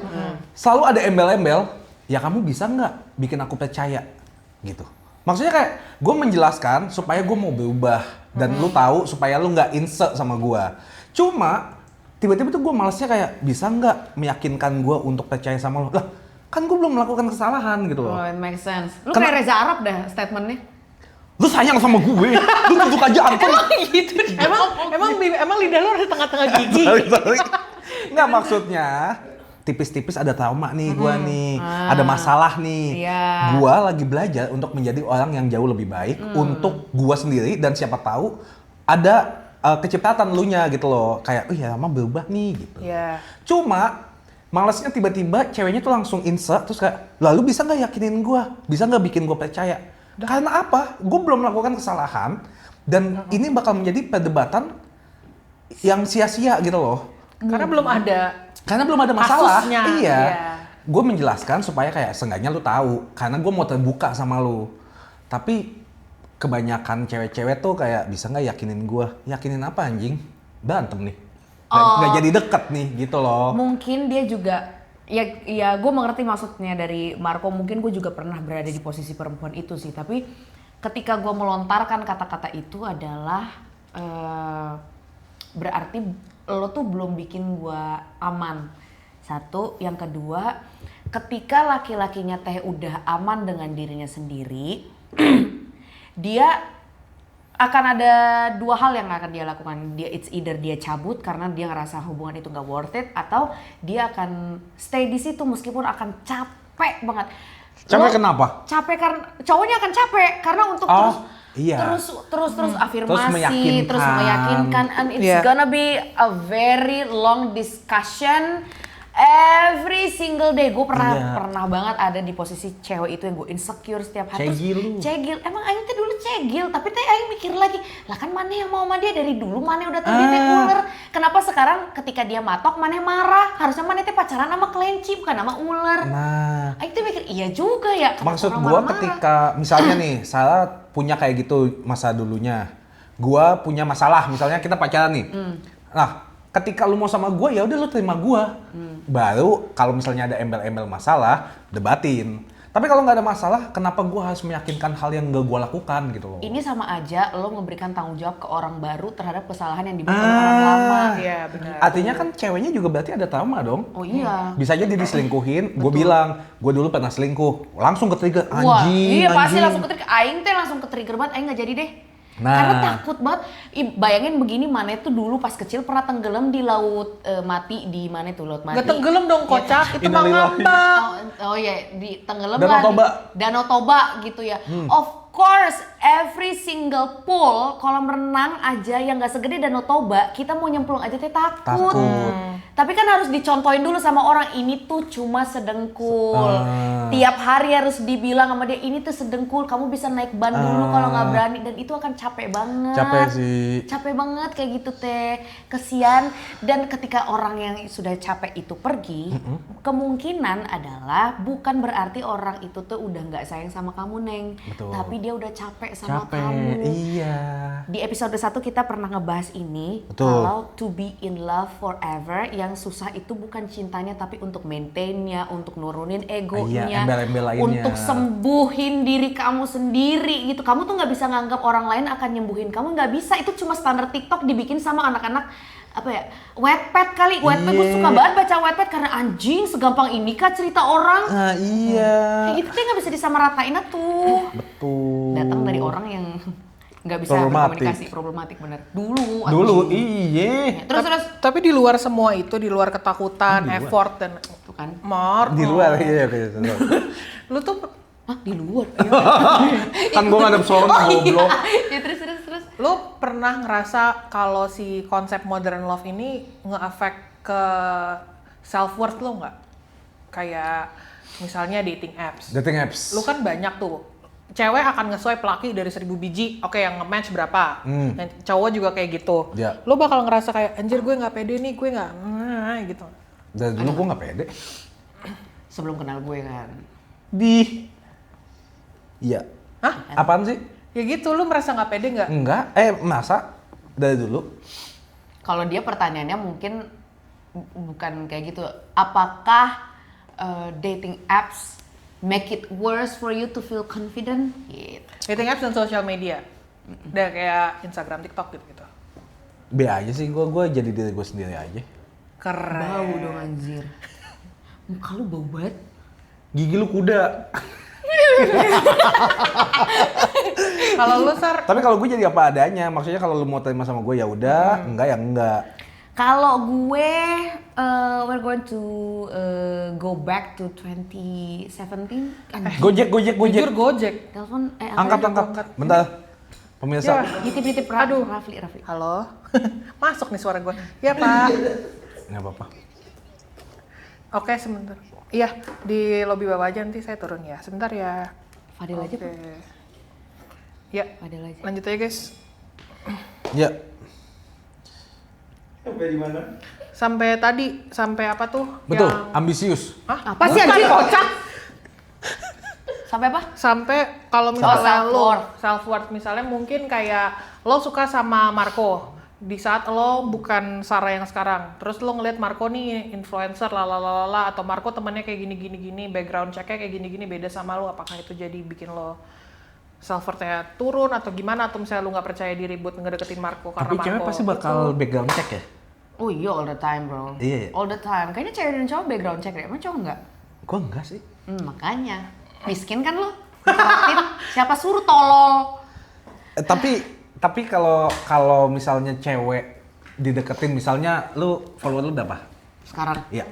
Selalu ada embel-embel, ya kamu bisa nggak bikin aku percaya, gitu. Maksudnya kayak gue menjelaskan supaya gue mau berubah dan lu tahu supaya lu nggak insert sama gue. Cuma tiba-tiba tuh gue malesnya kayak bisa nggak meyakinkan gue untuk percaya sama lo. Lah kan gue belum melakukan kesalahan gitu loh. Oh, it makes sense. Lu Karena- kayak Reza Arab dah statementnya. Lu sayang sama gue, lu tunjuk aja ampun. Gitu. emang lidah lu ada tengah-tengah gigi. Sorry. Nggak maksudnya tipis-tipis ada trauma nih gua nih, ada masalah nih. Iya. Gua lagi belajar untuk menjadi orang yang jauh lebih baik untuk gua sendiri dan siapa tahu ada keciptaan lu nya gitu loh. Kayak, oh ya emang berubah nih gitu. Iya. Cuma malesnya tiba-tiba ceweknya tuh langsung insert terus kayak, lalu bisa nggak yakinin gua? Bisa nggak bikin gua percaya? Karena apa? Gua belum melakukan kesalahan dan ini bakal menjadi perdebatan yang sia-sia gitu loh. Karena belum ada Karena belum ada masalah. kasusnya. Iya. Iya. Gue menjelaskan supaya kayak seenggaknya lu tahu. Karena gue mau terbuka sama lu. Tapi kebanyakan cewek-cewek tuh kayak bisa nggak yakinin gue? Yakinin apa anjing? Berantem nih. Nggak jadi deket nih gitu loh. Mungkin dia juga ya gue mengerti maksudnya dari Marco. Mungkin gue juga pernah berada di posisi perempuan itu sih. Tapi ketika gue melontarkan kata-kata itu adalah berarti lo tuh belum bikin gue aman. Satu, yang kedua, ketika laki-lakinya teh udah aman dengan dirinya sendiri, dia akan ada dua hal yang akan dia lakukan. It's either dia cabut karena dia ngerasa hubungan itu nggak worth it, atau dia akan stay di situ meskipun akan capek banget. Capek kenapa? Capek karena cowoknya akan capek karena untuk iya. terus afirmasi, Terus terus meyakinkan, and it's Yeah. gonna be a very long discussion every single day. Gue pernah banget ada di posisi cewek itu yang gue insecure setiap hari. Cegil lu. Cegil. Emang Aing teh dulu cegil, tapi teh Aing mikir lagi, lah kan Maneh yang mau sama dia dari dulu, Maneh udah terdidik ular. Kenapa sekarang ketika dia matok Maneh marah? Harusnya Maneh teh pacaran sama kelinci bukan sama ular. Nah, Aing tuh mikir iya juga ya. kenapa maksud orang gue marah-marah? ketika misalnya nih, Sarah punya kayak gitu masa dulunya. Gua punya masalah, misalnya kita pacaran nih. Nah, ketika lu mau sama gue ya udah lu terima gue. Baru kalau misalnya ada embel-embel masalah, debatin. Tapi kalau nggak ada masalah, kenapa gue harus meyakinkan hal yang nggak gue lakukan gitu loh? Ini sama aja lo memberikan tanggung jawab ke orang baru terhadap kesalahan yang dibuat oleh orang lama. Iya, benar. Artinya kan ceweknya juga berarti ada trauma dong. Oh iya. Bisa aja dia diselingkuhin, gue bilang, gue dulu pernah selingkuh. Langsung ke-trigger, Wah, anjing, iya pasti anjing. langsung ke-trigger. Aing teh langsung ke-trigger banget, Aing nggak jadi deh. Nah. Karena takut banget. Bayangin begini, Maneh tuh dulu pas kecil pernah tenggelam di laut mati di mana tuh laut mati. Gak tenggelam dong kocak, itu mah Innalillahi. ngambang. Oh iya, di tenggelam Danau lah Toba. di Danau Toba gitu ya. Of course, every single pool kolam renang aja yang nggak segede Danau Toba, kita mau nyemplung aja teh takut. Tapi kan harus dicontohin dulu sama orang, ini tuh cuma sedengkul. Tiap hari harus dibilang sama dia, ini tuh sedengkul, kamu bisa naik ban dulu kalau nggak berani, dan itu akan capek banget. Capek sih. Capek banget kayak gitu teh, kesian. Dan ketika orang yang sudah capek itu pergi, kemungkinan adalah bukan berarti orang itu tuh udah nggak sayang sama kamu Neng, Betul. tapi dia udah capek sama Capek, kamu. iya. Di episode 1 kita pernah ngebahas ini. Betul. Kalau to be in love forever, yang susah itu bukan cintanya tapi untuk maintainnya, untuk nurunin egonya, Iya, embel-embel lainnya. untuk sembuhin diri kamu sendiri gitu. Kamu tuh nggak bisa nganggap orang lain akan nyembuhin kamu, nggak bisa. Itu cuma standar TikTok dibikin sama anak-anak apa ya, Wattpad kali. Wattpad gue Iya. suka banget baca Wattpad karena anjing segampang ini kah cerita orang. Nah iya. Kayak gitu tuh nggak bisa disamaratain tuh. Betul. Datang dari orang yang nggak bisa Problematik. berkomunikasi, problematik bener. Dulu. Dulu, anjing. iya. Terus Tapi di luar semua itu, di luar ketakutan, effort dan tuh kan. Di luar, iya. lu tuh Hah, di luar. Kan gue ngadep sorong, goblok. Ya terus. lu pernah ngerasa kalau si konsep modern love ini nge-affect ke self worth lu nggak? Kayak misalnya dating apps. Dating apps. Lu kan banyak tuh. Cewek akan nge-swipe laki dari 1000 biji, oke yang nge-match berapa? Yang cowok juga kayak gitu. Ya. Lu bakal ngerasa kayak, anjir gue nggak pede nih, gue nggak, gitu. Dari dulu gue gak pede. Sebelum kenal gue kan. Iya. Hah? Apaan sih? Ya gitu, lu merasa nggak pede nggak? Enggak. Masa? Dari dulu? Kalau dia pertanyaannya mungkin bukan kayak gitu. Apakah dating apps make it worse for you to feel confident gitu. Dating apps dan social media. Udah kayak Instagram, TikTok gitu. B aja sih, gue jadi diri gue sendiri aja. Keren. Bau dong anjir. Muka lu bau banget. Gigi lu kuda. Kalau lu Sar, Tapi kalau gue jadi apa adanya, maksudnya kalau lu mau terima sama gue ya udah, enggak ya enggak. Kalau gue, we're going to go back to 2017. Gojek. jujur Gojek. Telepon, Angkat. Bentar. Pemirsa. Ya. Nitip Aduh. Rafli. Halo. Masuk nih suara gue. Ya Pak. Nggak apa-apa. Oke sebentar. Iya di lobi bawah aja nanti saya turun ya. Sebentar ya. Fadil aja, Oke. Pak. Ya. Fadil aja. Lanjut aja guys. Ya. Sampai tadi, sampai apa tuh? Betul, Yang... ambisius. Hah? Apa sih, Bukan, anjing? kocak. Sampai apa? Sampai kalau misalnya self-worth. self-worth misalnya mungkin kayak lo suka sama Marco di saat lo bukan Sarah yang sekarang, terus lo ngeliat Marco nih influencer lalalala atau Marco temennya kayak gini background checknya kayak gini beda sama lo, apakah itu jadi bikin lo self-worth-nya turun atau gimana, atau misalnya lo nggak percaya diri buat ngedeketin Marco karena Tapi cewek Marco pasti bakal background check ya? Oh iya, all the time bro. Iya. All the time. Kayaknya cewek dan cowok background check deh. Emang cowok nggak? Gue enggak sih. Makanya. Miskin kan lo? Diteraktir. Siapa suruh tolol? Tapi kalau misalnya cewek dideketin, misalnya lu follower lu berapa? Sekarang Iya,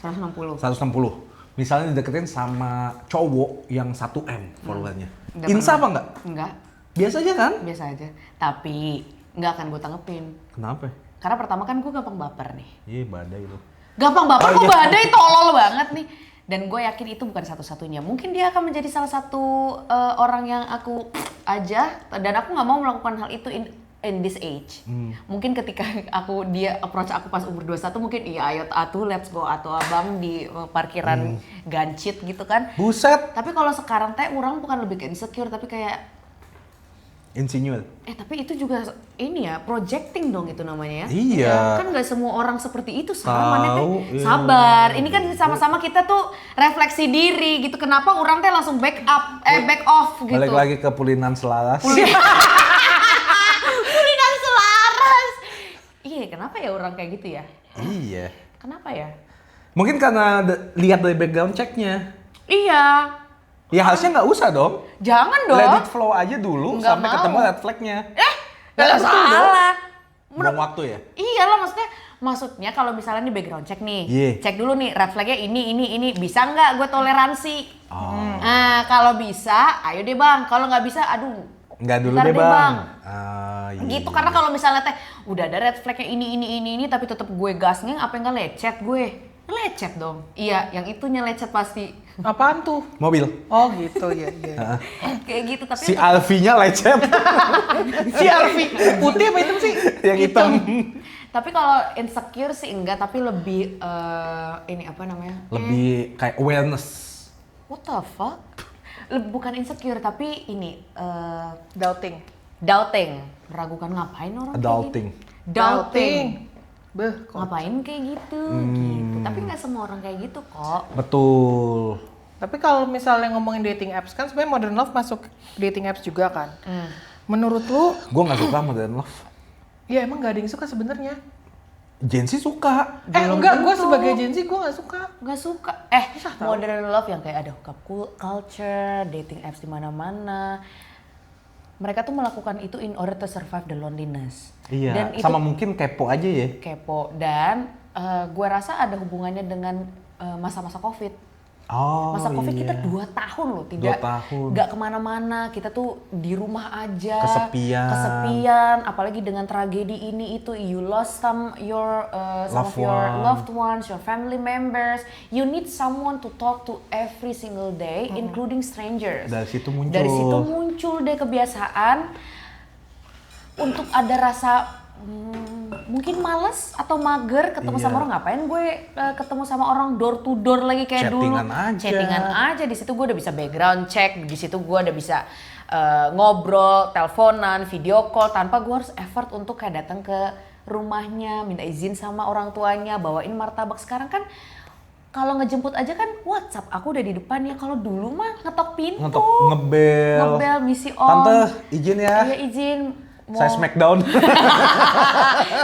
160. 160. Misalnya dideketin sama cowok yang 1M followernya. Nggak Insa pernah. apa enggak? Enggak, Biasa aja kan? biasa aja. Tapi nggak akan gue tanggepin. Kenapa? Karena pertama kan gue gampang baper nih. Iya, badai lu. Gampang baper, Oh, gue iya. badai tolol banget nih. Dan gue yakin itu bukan satu-satunya. Mungkin dia akan menjadi salah satu orang yang aku aja. Dan aku nggak mau melakukan hal itu in this age. Mungkin ketika dia approach aku pas umur 21 mungkin iya ayo atuh let's go atau abang di parkiran gancit gitu kan. Buset, Tapi kalau sekarang teh orang bukan lebih ke insecure tapi kayak insinyur. tapi itu juga ini ya projecting dong itu namanya ya. Iya. Kan nggak semua orang seperti itu sama mana teh. Tahu, iya. Sabar. Ini kan sama-sama kita tuh refleksi diri gitu. Kenapa orang teh langsung back off gitu. Balik lagi ke pulinan selaras. Kulinan selaras. Iya, kenapa ya orang kayak gitu ya? Iya. Kenapa ya? Mungkin karena lihat dari background checknya. Iya. Ya harusnya nggak usah dong. Jangan Let dong. it flow aja dulu Nggak sampai mau. ketemu red flag-nya. Gak salah. Buang waktu ya? Iyalah maksudnya kalau misalnya nih background check nih, Iya. cek dulu nih red flagnya ini bisa nggak gue toleransi? Oh. Nah kalau bisa, ayo deh bang. Kalau nggak bisa, aduh. Nggak dulu ntar deh bang. Iya. Gitu karena kalau misalnya teh udah ada red flagnya ini tapi tetap gue gasnya, apa yang nggak lecet gue? Lecet dong. Iya, yang itunya lecet pasti. Apaan tuh? Mobil. Oh gitu ya. Kayak gitu tapi Si Alfi-nya lecet. Si Arfi putih apa hitam sih? Yang hitam. Tapi kalau insecure sih enggak, tapi lebih ini apa namanya? Lebih kayak awareness. What the fuck? Bukan insecure tapi ini Doubting. meragukan ngapain orang Adulting. kayak gitu. Doubting. Beh, kok. Ngapain kayak gitu gitu. Tapi nggak semua orang kayak gitu kok. Betul. Tapi kalau misalnya ngomongin dating apps kan sebenarnya Modern Love masuk dating apps juga kan. Menurut lu, Gue nggak suka modern love. ya emang gak ada yang suka sebenarnya. Gen Z suka. Enggak, gue tentu. sebagai Gen Z gue gak suka. Nggak suka. tahu. Modern love yang kayak ada hookup culture, dating apps di mana-mana. Mereka tuh melakukan itu in order to survive the loneliness. Iya. Dan itu Sama mungkin kepo aja ya. kepo dan gue rasa ada hubungannya dengan masa-masa COVID. Oh Masa COVID iya. kita 2 tahun loh, tidak 2 tahun. nggak kemana-mana, kita tuh di rumah aja, Kesepian. apalagi dengan tragedi ini itu, you lost some Loved of your one. loved ones, your family members, you need someone to talk to every single day, including strangers. Dari situ muncul. Dari situ muncul deh kebiasaan untuk ada rasa mungkin males atau mager ketemu Iya. sama orang. Ngapain gue ketemu sama orang door to door lagi kayak Chattingan dulu. aja. Chattingan aja. Di situ gue udah bisa background check, di situ gue udah bisa ngobrol, teleponan, video call tanpa gue harus effort untuk kayak datang ke rumahnya, minta izin sama orang tuanya, bawain martabak. Sekarang kan kalau ngejemput aja kan WhatsApp, aku udah di depan ya. Kalau dulu mah ngetok pintu. Ngebel. Misi om. Tante, izin ya. Iya izin. Saya Smackdown.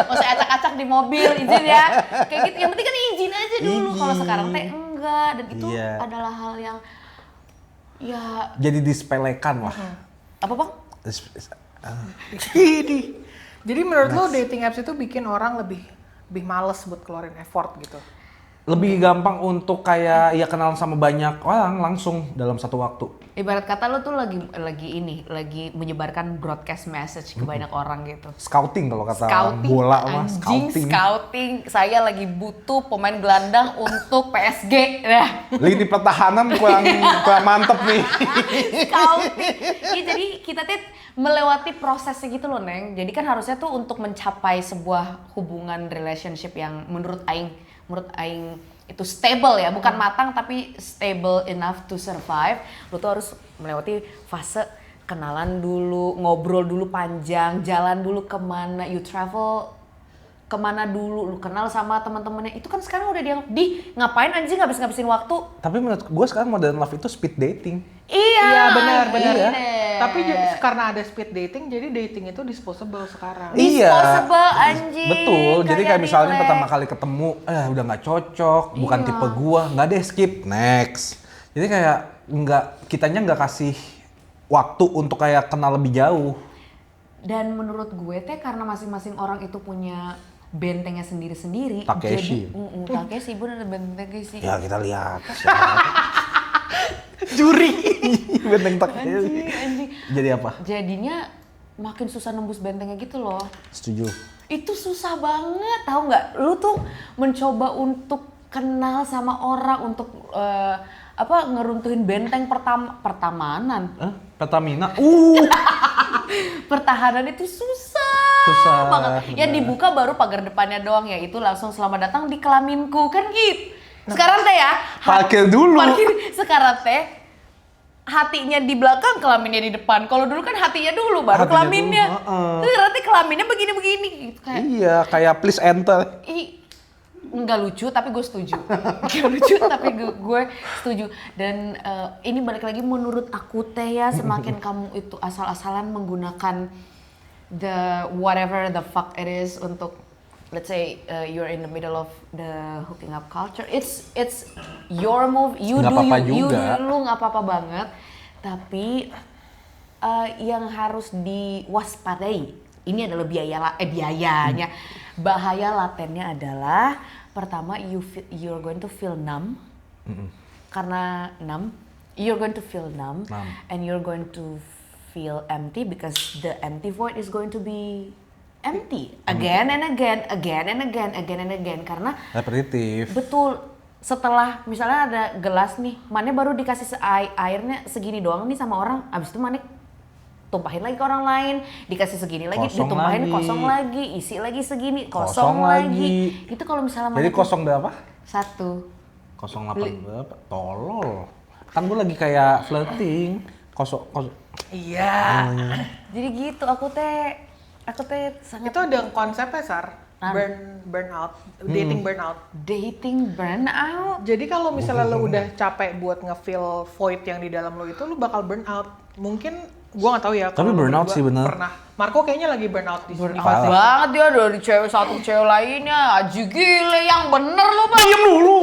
Mau saya acak-acak di mobil, izin ya. Kayak gitu. Yang penting kan izin aja dulu. Kalau sekarang teh enggak. Dan itu adalah hal yang ya. Jadi disepelekan lah. Apa bang? Jadi menurut lo dating apps itu bikin orang lebih males buat keluarin effort gitu? Lebih gampang untuk kayak ya kenalan sama banyak orang langsung dalam satu waktu. Ibarat kata lo tuh lagi menyebarkan broadcast message ke banyak orang gitu. Scouting kalau kata bola mah, scouting. Saya lagi butuh pemain gelandang untuk PSG. Nah. Lini pertahanan kurang mantep nih. Scouting. Ya, jadi kita tuh melewati prosesnya gitu loh, Neng. Jadi kan harusnya tuh untuk mencapai sebuah hubungan relationship yang menurut Aing itu stable ya, bukan matang tapi stable enough to survive. Lu tuh harus melewati fase kenalan dulu, ngobrol dulu panjang, jalan dulu kemana, you travel kemana dulu, lu kenal sama teman-temannya. Itu kan sekarang udah ngapain anjing ngabisin waktu. Tapi menurut gue sekarang modern love itu speed dating. Iya, benar. Iya. Tapi karena ada speed dating, jadi dating itu disposable sekarang. Disposable anjing. Betul. Jadi kayak misalnya relate. pertama kali ketemu, udah nggak cocok, bukan tipe gua, nggak deh skip, next. Jadi kayak kitanya nggak kasih waktu untuk kayak kenal lebih jauh. Dan menurut gue teh karena masing-masing orang itu punya bentengnya sendiri-sendiri. Takeshi. Jadi, Takeshi, bener benteng Takeshi. Ya kita lihat. Juri. Benteng Takeshi. Anjing. Jadi apa? Jadinya makin susah nembus bentengnya gitu loh. Setuju. Itu susah banget, tahu nggak? Lu tuh mencoba untuk kenal sama orang, untuk ngeruntuhin benteng pertamanan. Pertamina. Pertahanan itu susah banget. Bener. Yang dibuka baru pagar depannya doang, ya itu langsung selamat datang di kelaminku kan gitu. Sekarang teh ya. Parkir dulu. Sekarang teh hatinya di belakang, kelaminnya di depan. Kalau dulu kan hatinya dulu, baru kelaminnya. Terus nanti kelaminnya begini-begini gitu kayak. Iya, kayak please enter. Nggak lucu tapi gue setuju. Nggak lucu tapi gue setuju. Dan ini balik lagi menurut aku teh ya, semakin kamu itu asal-asalan menggunakan the whatever the fuck it is untuk let's say you're in the middle of the hooking up culture, it's your move, you nggak do apa-apa you juga. lu nggak apa-apa banget. Tapi yang harus diwaspadai ini adalah biayanya. Bahaya latennya adalah pertama you're going to feel numb. Karena numb, you're going to feel numb. And you're going to feel empty because the empty void is going to be empty again and again karena repetitif. Betul. Setelah misalnya ada gelas nih, Mane baru dikasih airnya segini doang nih sama orang, abis itu Mane tumpahin lagi ke orang lain, dikasih segini lagi, ditumpahin kosong lagi, isi lagi segini, kosong lagi. Itu kalau misalnya Jadi kosong berapa? 1. 08 berapa? Tolol. Kan gue lagi kayak flirting. Kosong. Iya. Jadi gitu aku teh sangat. Itu ada konsepnya, Sar. Burnout, dating burnout. Dating burnout. Jadi kalau misalnya lo udah capek buat nge-fill void yang di dalam lo itu, lo bakal burnout. Mungkin gua nggak tahu ya. Tapi burnout sih bener. Pernah. Marco kayaknya lagi burnout di sini. Burnout banget dia dari cewek satu cewek lainnya. Aji gile yang bener lo bang. Diam dulu.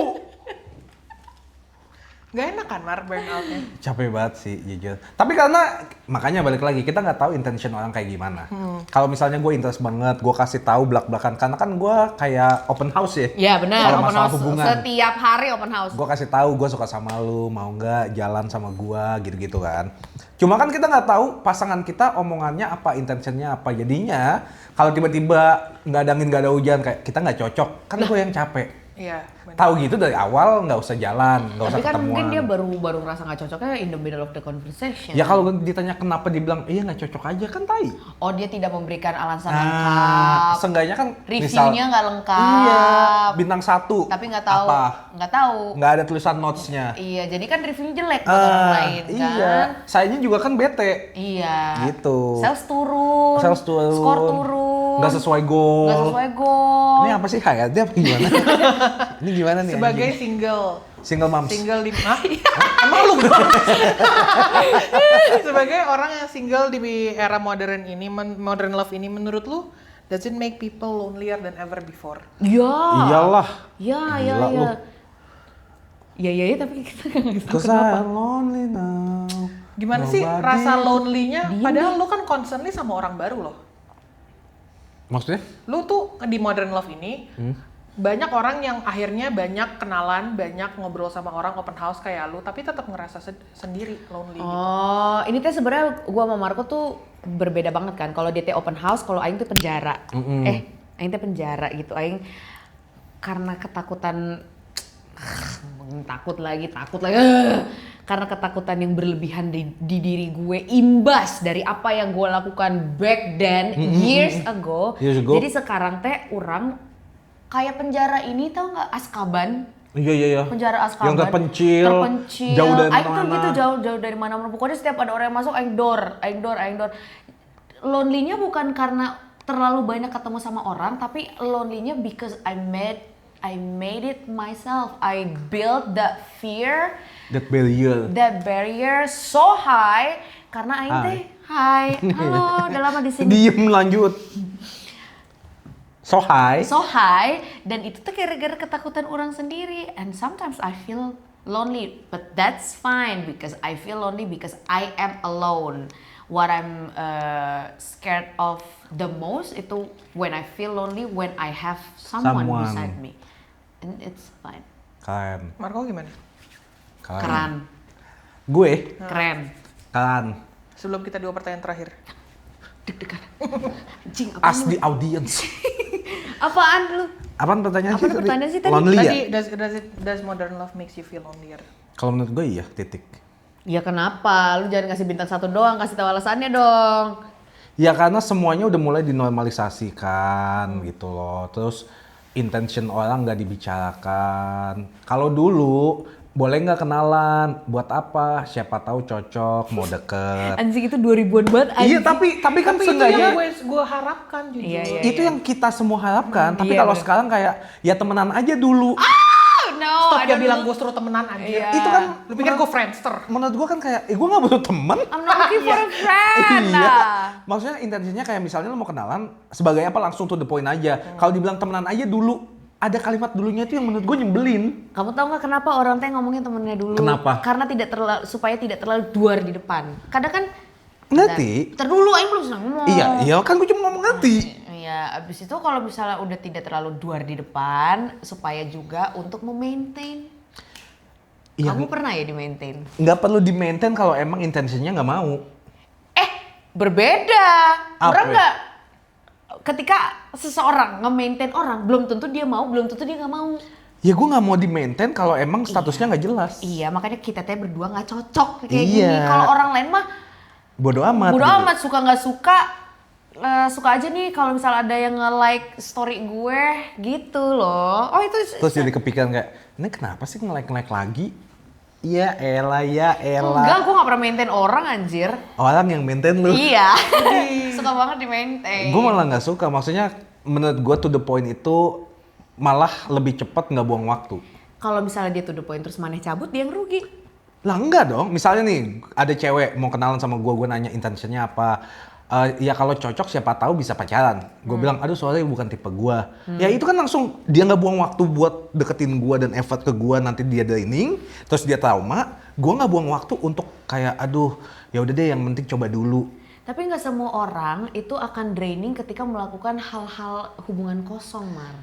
Gak enak kan Mar burnoutnya? Capek banget sih jujur. Tapi karena makanya balik lagi kita nggak tahu intention orang kayak gimana. Kalau misalnya gue interest banget, gue kasih tahu belak-belakan karena kan gue kayak open house ya. Iya benar. Kalau Open masalah house hubungan. setiap hari open house. Gue kasih tahu gue suka sama lu, mau nggak jalan sama gue gitu-gitu kan. Cuma kan kita nggak tahu pasangan kita omongannya apa, intentionnya apa. Jadinya kalau tiba-tiba nggak ada angin nggak ada hujan kayak kita nggak cocok, kan gue yang capek. Iya. Tahu gitu dari awal nggak usah jalan, nggak usah Tapi kan ketemuan. mungkin dia baru ngerasa nggak cocoknya in the middle of the conversation. Ya kalau ditanya kenapa dibilang iya nggak cocok aja kan tai. Oh dia tidak memberikan alasan lengkap. Seenggaknya kan Reviewnya nggak lengkap. Iya, bintang 1. Tapi nggak tahu. Apa? Nggak tahu. Nggak ada tulisan notes-nya. Iya, jadi kan reviewnya jelek buat orang lain kan. Iya, sayanya juga kan bete. Iya. Gitu. Sales turun. Skor turun. Skor turun. Nggak sesuai goal. Nggak sesuai goal. Ini apa sih hayatnya apa gimana? Ini gimana nih? Sebagai anjing? single moms. single di emang lu sebagai orang yang single di era modern ini, modern love ini, menurut lu does it make people lonelier than ever before? Ya. Iyalah. Ya, Gila lu. Ya, tapi kita nggak tahu Cause kenapa. I'm lonely now. Gimana sih Nobody- rasa lonely-nya? Padahal lu kan constantly sama orang baru loh. Maksudnya? Lu tuh di modern love ini banyak orang yang akhirnya banyak kenalan, banyak ngobrol sama orang open house kayak lu, tapi tetap ngerasa sendiri, lonely. Oh, ini teh sebenarnya gua sama Marco tuh berbeda banget kan. Kalau dia teh open house, kalau aing tuh penjara. Aing teh penjara gitu. Aing karena ketakutan takut lagi. Karena ketakutan yang berlebihan di diri gue imbas dari apa yang gue lakukan back then years ago. Jadi sekarang teh orang kayak penjara ini, tau nggak, Azkaban? Iya. Penjara Azkaban. Yang terpencil. Jauh dari Aing tuh mana. gitu, jauh dari mana-mana. Pokoknya setiap ada orang yang masuk, aing door. Lonely-nya bukan karena terlalu banyak ketemu sama orang, tapi lonely-nya because I made it myself. I built that fear, that barrier so high karena aing teh, hai, halo, udah lama di sini. Diem lanjut. So high. Dan itu tuh gara-gara ketakutan orang sendiri. And sometimes I feel lonely, but that's fine because I feel lonely because I am alone. What I'm scared of the most itu when I feel lonely, when I have someone beside me, and it's fine. Keren. Marco gimana? Keren. Gue. Keren. Keren. Sebelum kita 2 pertanyaan terakhir. Deg-degan. Anjing, As the audience. Apaan lu? Apaan pertanyaan Apa pertanyaan sih tadi? Lonely ya? Tadi, does modern love makes you feel lonelier? Kalau menurut gue iya, titik. Ya kenapa? Lu jangan kasih bintang 1 doang, kasih tahu alasannya dong. Ya karena semuanya udah mulai dinormalisasikan gitu loh. Terus intention orang nggak dibicarakan. Kalau dulu boleh nggak kenalan, buat apa? Siapa tahu cocok, mau deket. Anjing itu 2000-an banget anjing. Iya tapi kan Tapi itu seenggaknya yang gue harapkan jujur. Iya. itu yang kita semua harapkan. Tapi iya, kalau bener. sekarang kayak ya temenan aja dulu. Oh, no, Stop I dia don't bilang know. gue suruh temenan anjir. Iya. Itu kan Lu pikir gue friendster? menurut gua kan kayak, gua nggak butuh temen. I'm not looking for a friend. Iya. Nah. Maksudnya intensinya kayak misalnya lo mau kenalan, sebagai apa langsung to the point aja. Kalau dibilang temenan aja dulu, ada kalimat dulunya itu yang menurut gue nyebelin. Kamu tahu nggak kenapa orang teh ngomongin temennya dulu? Kenapa? Karena supaya tidak terlalu duar di depan. Kadang kan Ngerti? Ntar dulu, aing belum selesai ngomong. Iya kan gue cuma ngomong ngerti. Iya, abis itu kalau misalnya udah tidak terlalu duar di depan, supaya juga untuk memaintain. Iya, Kamu pernah ya di-maintain? nggak perlu di maintain kalau emang intensinya nggak mau. Berbeda. Apa? Orang nggak, ketika seseorang nge-maintain orang, belum tentu dia mau, belum tentu dia nggak mau. Ya gue nggak mau di maintain kalau emang statusnya nggak jelas. Iya, makanya kita teh berdua nggak cocok kayak Iya. gini. Kalau orang lain mah Bodoh amat. bodo gitu. amat, suka nggak suka, suka aja nih kalau misalnya ada yang nge-like story gue gitu loh. Oh itu Terus jadi kepikiran kayak, ini kenapa sih nge-like lagi? Ya elah. enggak, gue nggak pernah maintain orang anjir. Orang yang maintain lu. Iya, suka banget di maintain. Gue malah nggak suka. Maksudnya menurut gue to the point itu malah lebih cepat nggak buang waktu. Kalau misalnya dia to the point terus maneh cabut, dia yang rugi. Lah enggak dong. Misalnya nih ada cewek mau kenalan sama gue nanya intentionnya apa. Ya kalau cocok siapa tahu bisa pacaran. Gue bilang, aduh sorry bukan tipe gue. Ya itu kan langsung dia nggak buang waktu buat deketin gue dan effort ke gue, nanti dia draining, terus dia trauma. Gue nggak buang waktu untuk kayak aduh ya udah deh yang penting coba dulu. Tapi nggak semua orang itu akan draining ketika melakukan hal-hal hubungan kosong, Mar.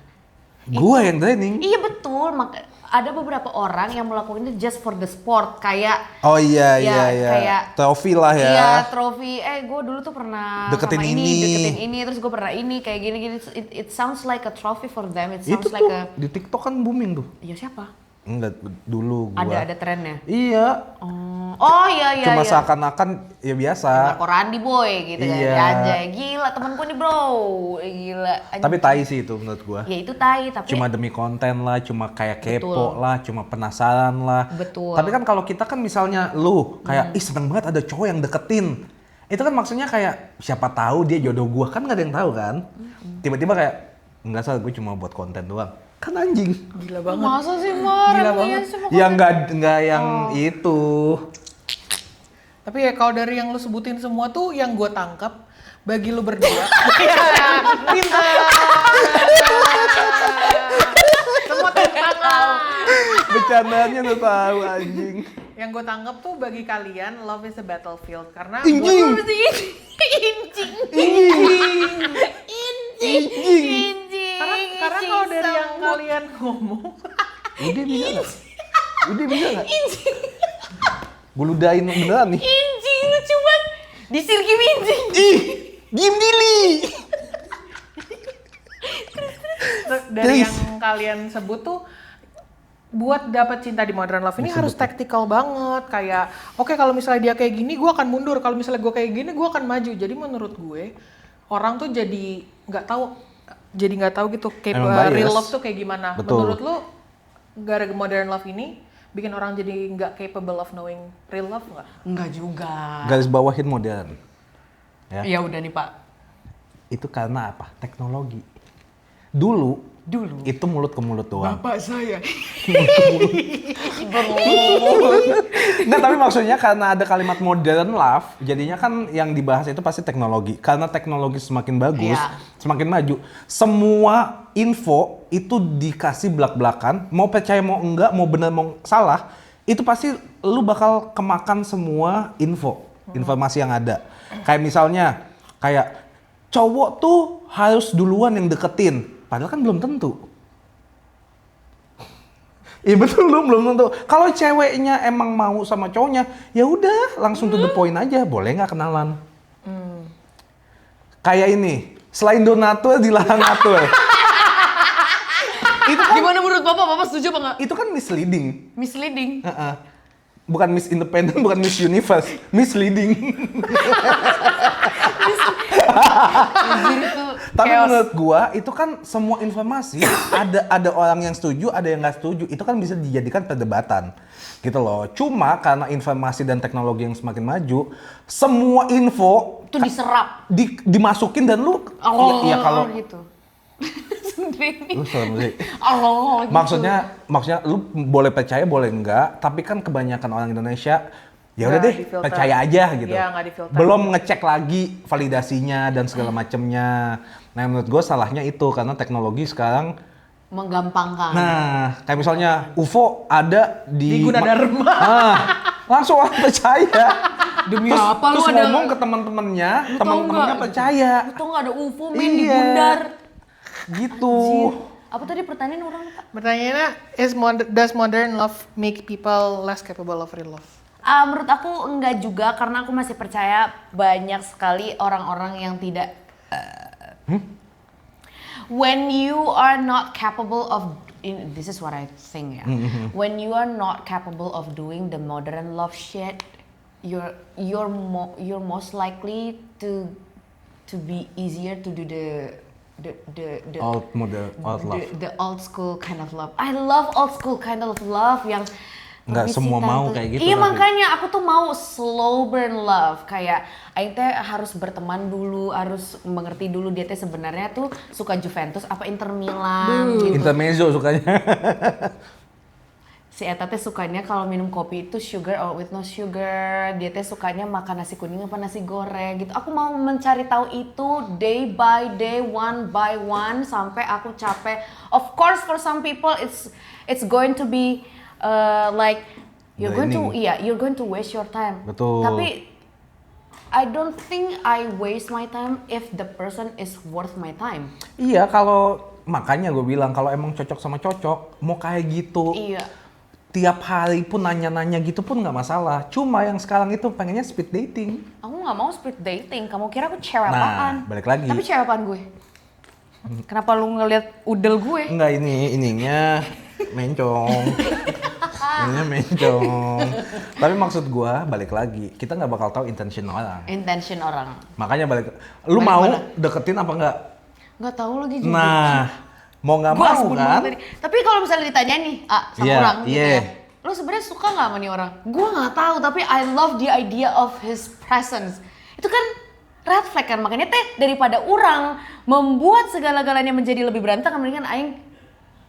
Gue yang draining. Iya betul, ada beberapa orang yang melakukan itu just for the sport, kayak Oh iya. kayak Trofi lah ya. iya trofi. Gue dulu tuh pernah Deketin sama ini. deketin ini, terus gue pernah ini kayak gini. It sounds like a trophy for them. It Itu sounds like tuh di TikTok kan booming tuh. Iya siapa? Enggak dulu gue. Ada trennya. Iya. Oh iya. Cuma seakan-akan ya biasa. Marco Randi boy gitu Iya. kan. Anjay, gila temanku nih bro. Gila. Anjing. Tapi tai sih itu menurut gua. Ya itu tai, tapi Cuma demi konten lah, cuma kayak kepo Betul. lah, cuma penasaran lah. Betul. Tapi kan kalau kita kan misalnya lu kayak ih seneng banget ada cowok yang deketin. Itu kan maksudnya kayak siapa tahu dia jodoh gua, kan nggak ada yang tahu kan. Tiba-tiba kayak Enggak salah, gue cuma buat konten doang. Kan anjing. Gila banget. Masa sih Mar? Gila Emang iya banget. sih, Mar? Ya enggak yang itu. Tapi ya kalau dari yang lu sebutin semua tuh yang gue tangkap bagi lu berdua. Pintar. Semua tantangan. Bercandanya udah tahu anjing. Yang gue tangkap tuh bagi kalian love is a battlefield karena Injing. Injing. karena kalau dari yang kalian ngomong Udah bisa nggak? Gue ludahin beneran nih. Injing lucu banget. Disirkim injing. Ih, diem Dili. dari Please. yang kalian sebut tuh buat dapat cinta di modern love ini harus tactical banget. Kayak oke, kalau misalnya dia kayak gini gue akan mundur, kalau misalnya gue kayak gini gue akan maju. Jadi menurut gue orang tuh jadi nggak tahu gitu Emang bias. real love tuh kayak gimana. Betul. Menurut lu gara-gara modern love ini bikin orang jadi nggak capable of knowing real love nggak? Enggak juga. Garis bawahin modern. Ya. Ya udah nih Pak. Itu karena apa? Teknologi. Dulu itu mulut ke mulut doang. Bapak saya. Nggak, tapi maksudnya karena ada kalimat modern love, jadinya kan yang dibahas itu pasti teknologi. Karena teknologi semakin bagus, Iya. semakin maju, semua info itu dikasih belak-belakan, mau percaya mau enggak, mau benar mau salah, itu pasti lu bakal kemakan semua informasi yang ada. Kayak misalnya, kayak cowok tuh harus duluan yang deketin, padahal kan belum tentu. Iya betul, belum tentu. Kalau ceweknya emang mau sama cowoknya, ya udah langsung to the point aja, boleh nggak kenalan? Kayak ini, selain donatur dilarang atur. Itu kan, Gimana menurut Bapak? Bapak setuju apa enggak? itu kan misleading. Misleading. Bukan Miss Independent, bukan Miss Universe, misleading. Anjir itu Tapi chaos. menurut gua itu kan semua informasi ada orang yang setuju, ada yang nggak setuju. Itu kan bisa dijadikan perdebatan, gitu loh. Cuma karena informasi dan teknologi yang semakin maju, semua info itu diserap. dimasukin dan lu, ya kalau gitu. Sendiri. lu serem sih. Allah gitu. Maksudnya lu boleh percaya boleh enggak, tapi kan kebanyakan orang Indonesia ya udah Nggak deh difilter. percaya aja gitu. Iya, nggak difilter. Belum ngecek lagi validasinya dan segala macemnya. Nah menurut gue salahnya itu karena teknologi sekarang. Menggampangkan. Nah kayak misalnya UFO ada Di Gunadarma. Langsung orang percaya. Demi terus, apa lu terus ada- ngomong ke teman-temannya, Lu tahu teman-temannya nggak? percaya. Itu nggak ada UFO men di Iya. bundar. Gitu. Anjir. Apa tadi pertanyaan orang Pak? Pertanyaannya does modern love make people less capable of real love? Menurut aku enggak juga karena aku masih percaya banyak sekali orang-orang yang tidak when you are not capable of this is what I think ya. When you are not capable of doing the modern love shit, you're most likely to be easier to do the Old model, old love. the old school kind of love. I love old school kind of love yang Nggak permisi semua mau tante. kayak gitu Iya tapi. makanya aku tuh mau slow burn love kayak aing teh harus berteman dulu, harus mengerti dulu dia teh sebenarnya tuh suka Juventus apa Inter Milan gitu. Intermezzo sukanya. Si Eta teh sukanya kalau minum kopi itu sugar or with no sugar. Dia teh sukanya makan nasi kuning apa nasi goreng gitu. Aku mau mencari tahu itu day by day, one by one sampai aku capek. Of course for some people it's going to be like you're going to waste your time. Betul. Tapi I don't think I waste my time if the person is worth my time. Iya, kalau makanya gue bilang kalau emang cocok sama cocok, mau kayak gitu. Iya. Tiap hari pun nanya-nanya gitu pun nggak masalah. Cuma yang sekarang itu pengennya speed dating. Aku nggak mau speed dating. Kamu kira aku cewek Nah, apaan? balik lagi. Tapi cewek apaan gue? Kenapa lu ngeliat udel gue? Enggak, ininya mencong. Ininya mencong. Tapi maksud gue balik lagi, kita nggak bakal tahu intention orang. Intention orang. Makanya lu Balik mau mana? deketin apa enggak? Nggak tahu lagi juga. Nah, mau nggak Gua mau asbun kan? banget tadi. Tapi kalau misalnya ditanya nih, sama Iya, orang gitu iya. ya. Lu sebenarnya suka nggak sama nih orang? Gue nggak tahu, tapi I love the idea of his presence. Itu kan red flag kan. Makanya teh daripada orang membuat segala-galanya menjadi lebih berantakan, mendingan aing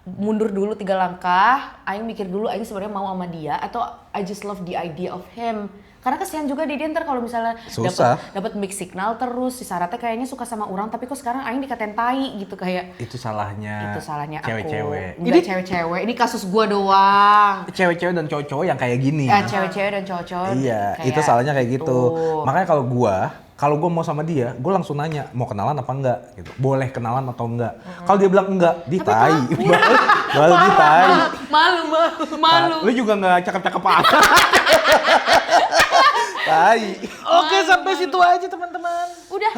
mundur dulu 3 langkah, aing mikir dulu aing sebenarnya mau sama dia atau I just love the idea of him. Karena kesian juga dia ntar kalau misalnya Susah. dapat mixed signal terus si Sarah teh kayaknya suka sama orang tapi kok sekarang aing dikatain tai gitu kayak. Itu salahnya cewek-cewek. Aku. Enggak cewek-cewek, ini kasus gua doang. Cewek-cewek dan cowok-cowok yang kayak gini. Cewek-cewek dan cowok-cowok. Iya, kayak itu salahnya kayak gitu. gitu. Makanya kalau gua mau sama dia, gua langsung nanya mau kenalan apa enggak gitu. Boleh kenalan atau enggak. Kalau dia bilang enggak, ditai. Baru ditai. Malu. Lu juga enggak cakep-cakep amat. Tai. Oke, sampai situ aja teman-teman. Udah.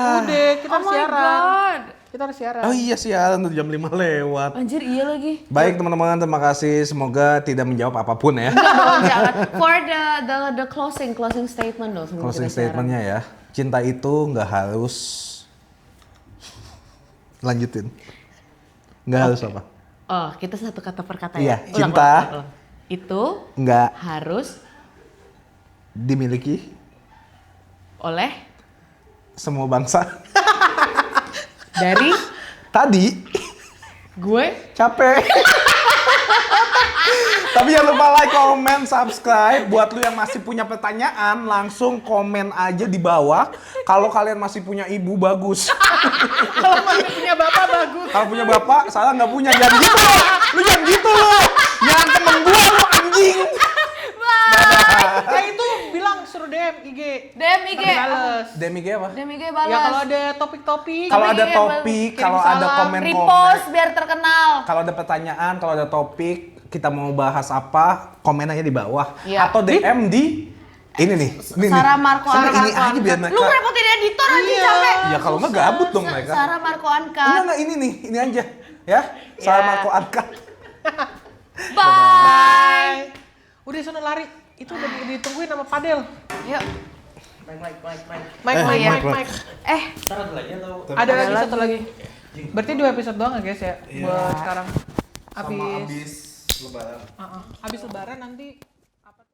Kita harus siaran. God. Kita harus siaran. Oh iya siaran udah jam 5 lewat. Anjir iya lagi. Baik teman-teman, terima kasih. Semoga tidak menjawab apapun ya. Jangan. For the closing statement dong. sebelum Closing kita siaran. statementnya ya. Cinta itu nggak harus lanjutin. Nggak harus apa? Oh, kita satu kata per kata Iya, ya. cinta. Ulang. Itu Nggak harus dimiliki oleh semua bangsa. dari Tadi gue. capek. Tapi jangan lupa like, comment, subscribe. Buat lu yang masih punya pertanyaan, langsung komen aja di bawah. Kalau kalian masih punya ibu, bagus. Kalau masih punya bapak bagus. Kalau punya bapak, salah nggak punya. Jangan gitu loh. Lu jangan gitu loh. Jangan temen gua lu anjing. Ya itu bilang suruh DM IG. DM IG. Nanti bales. Demi apa? DM IG balas. Ya kalau ada topik-topik. Kalau ada iya, topik, kirim kalau ada salam, komen-komen, repost biar terkenal. kalau ada pertanyaan, kalau ada topik, kita mau bahas apa, komen aja di bawah. Iya. Atau DM di ini nih. Ini Sarah nih. Marco Sama Anka. ini aja biar mereka. Lu ngerepotin editor aja capek. Ya kalau nggak gabut dong mereka. Sarah Marco Anka. Enggak, ini nih, ini aja. Ya, Sarah Marco Anka. Bye. Udah sana lari. Itu udah ditungguin sama Padel. Yuk. Mike. Ntar ada lagi atau? Ada lagi satu lagi. Berarti 2 episode doang ya guys ya? Buat sekarang. Sama Habis habis lebaran. habis lebaran nanti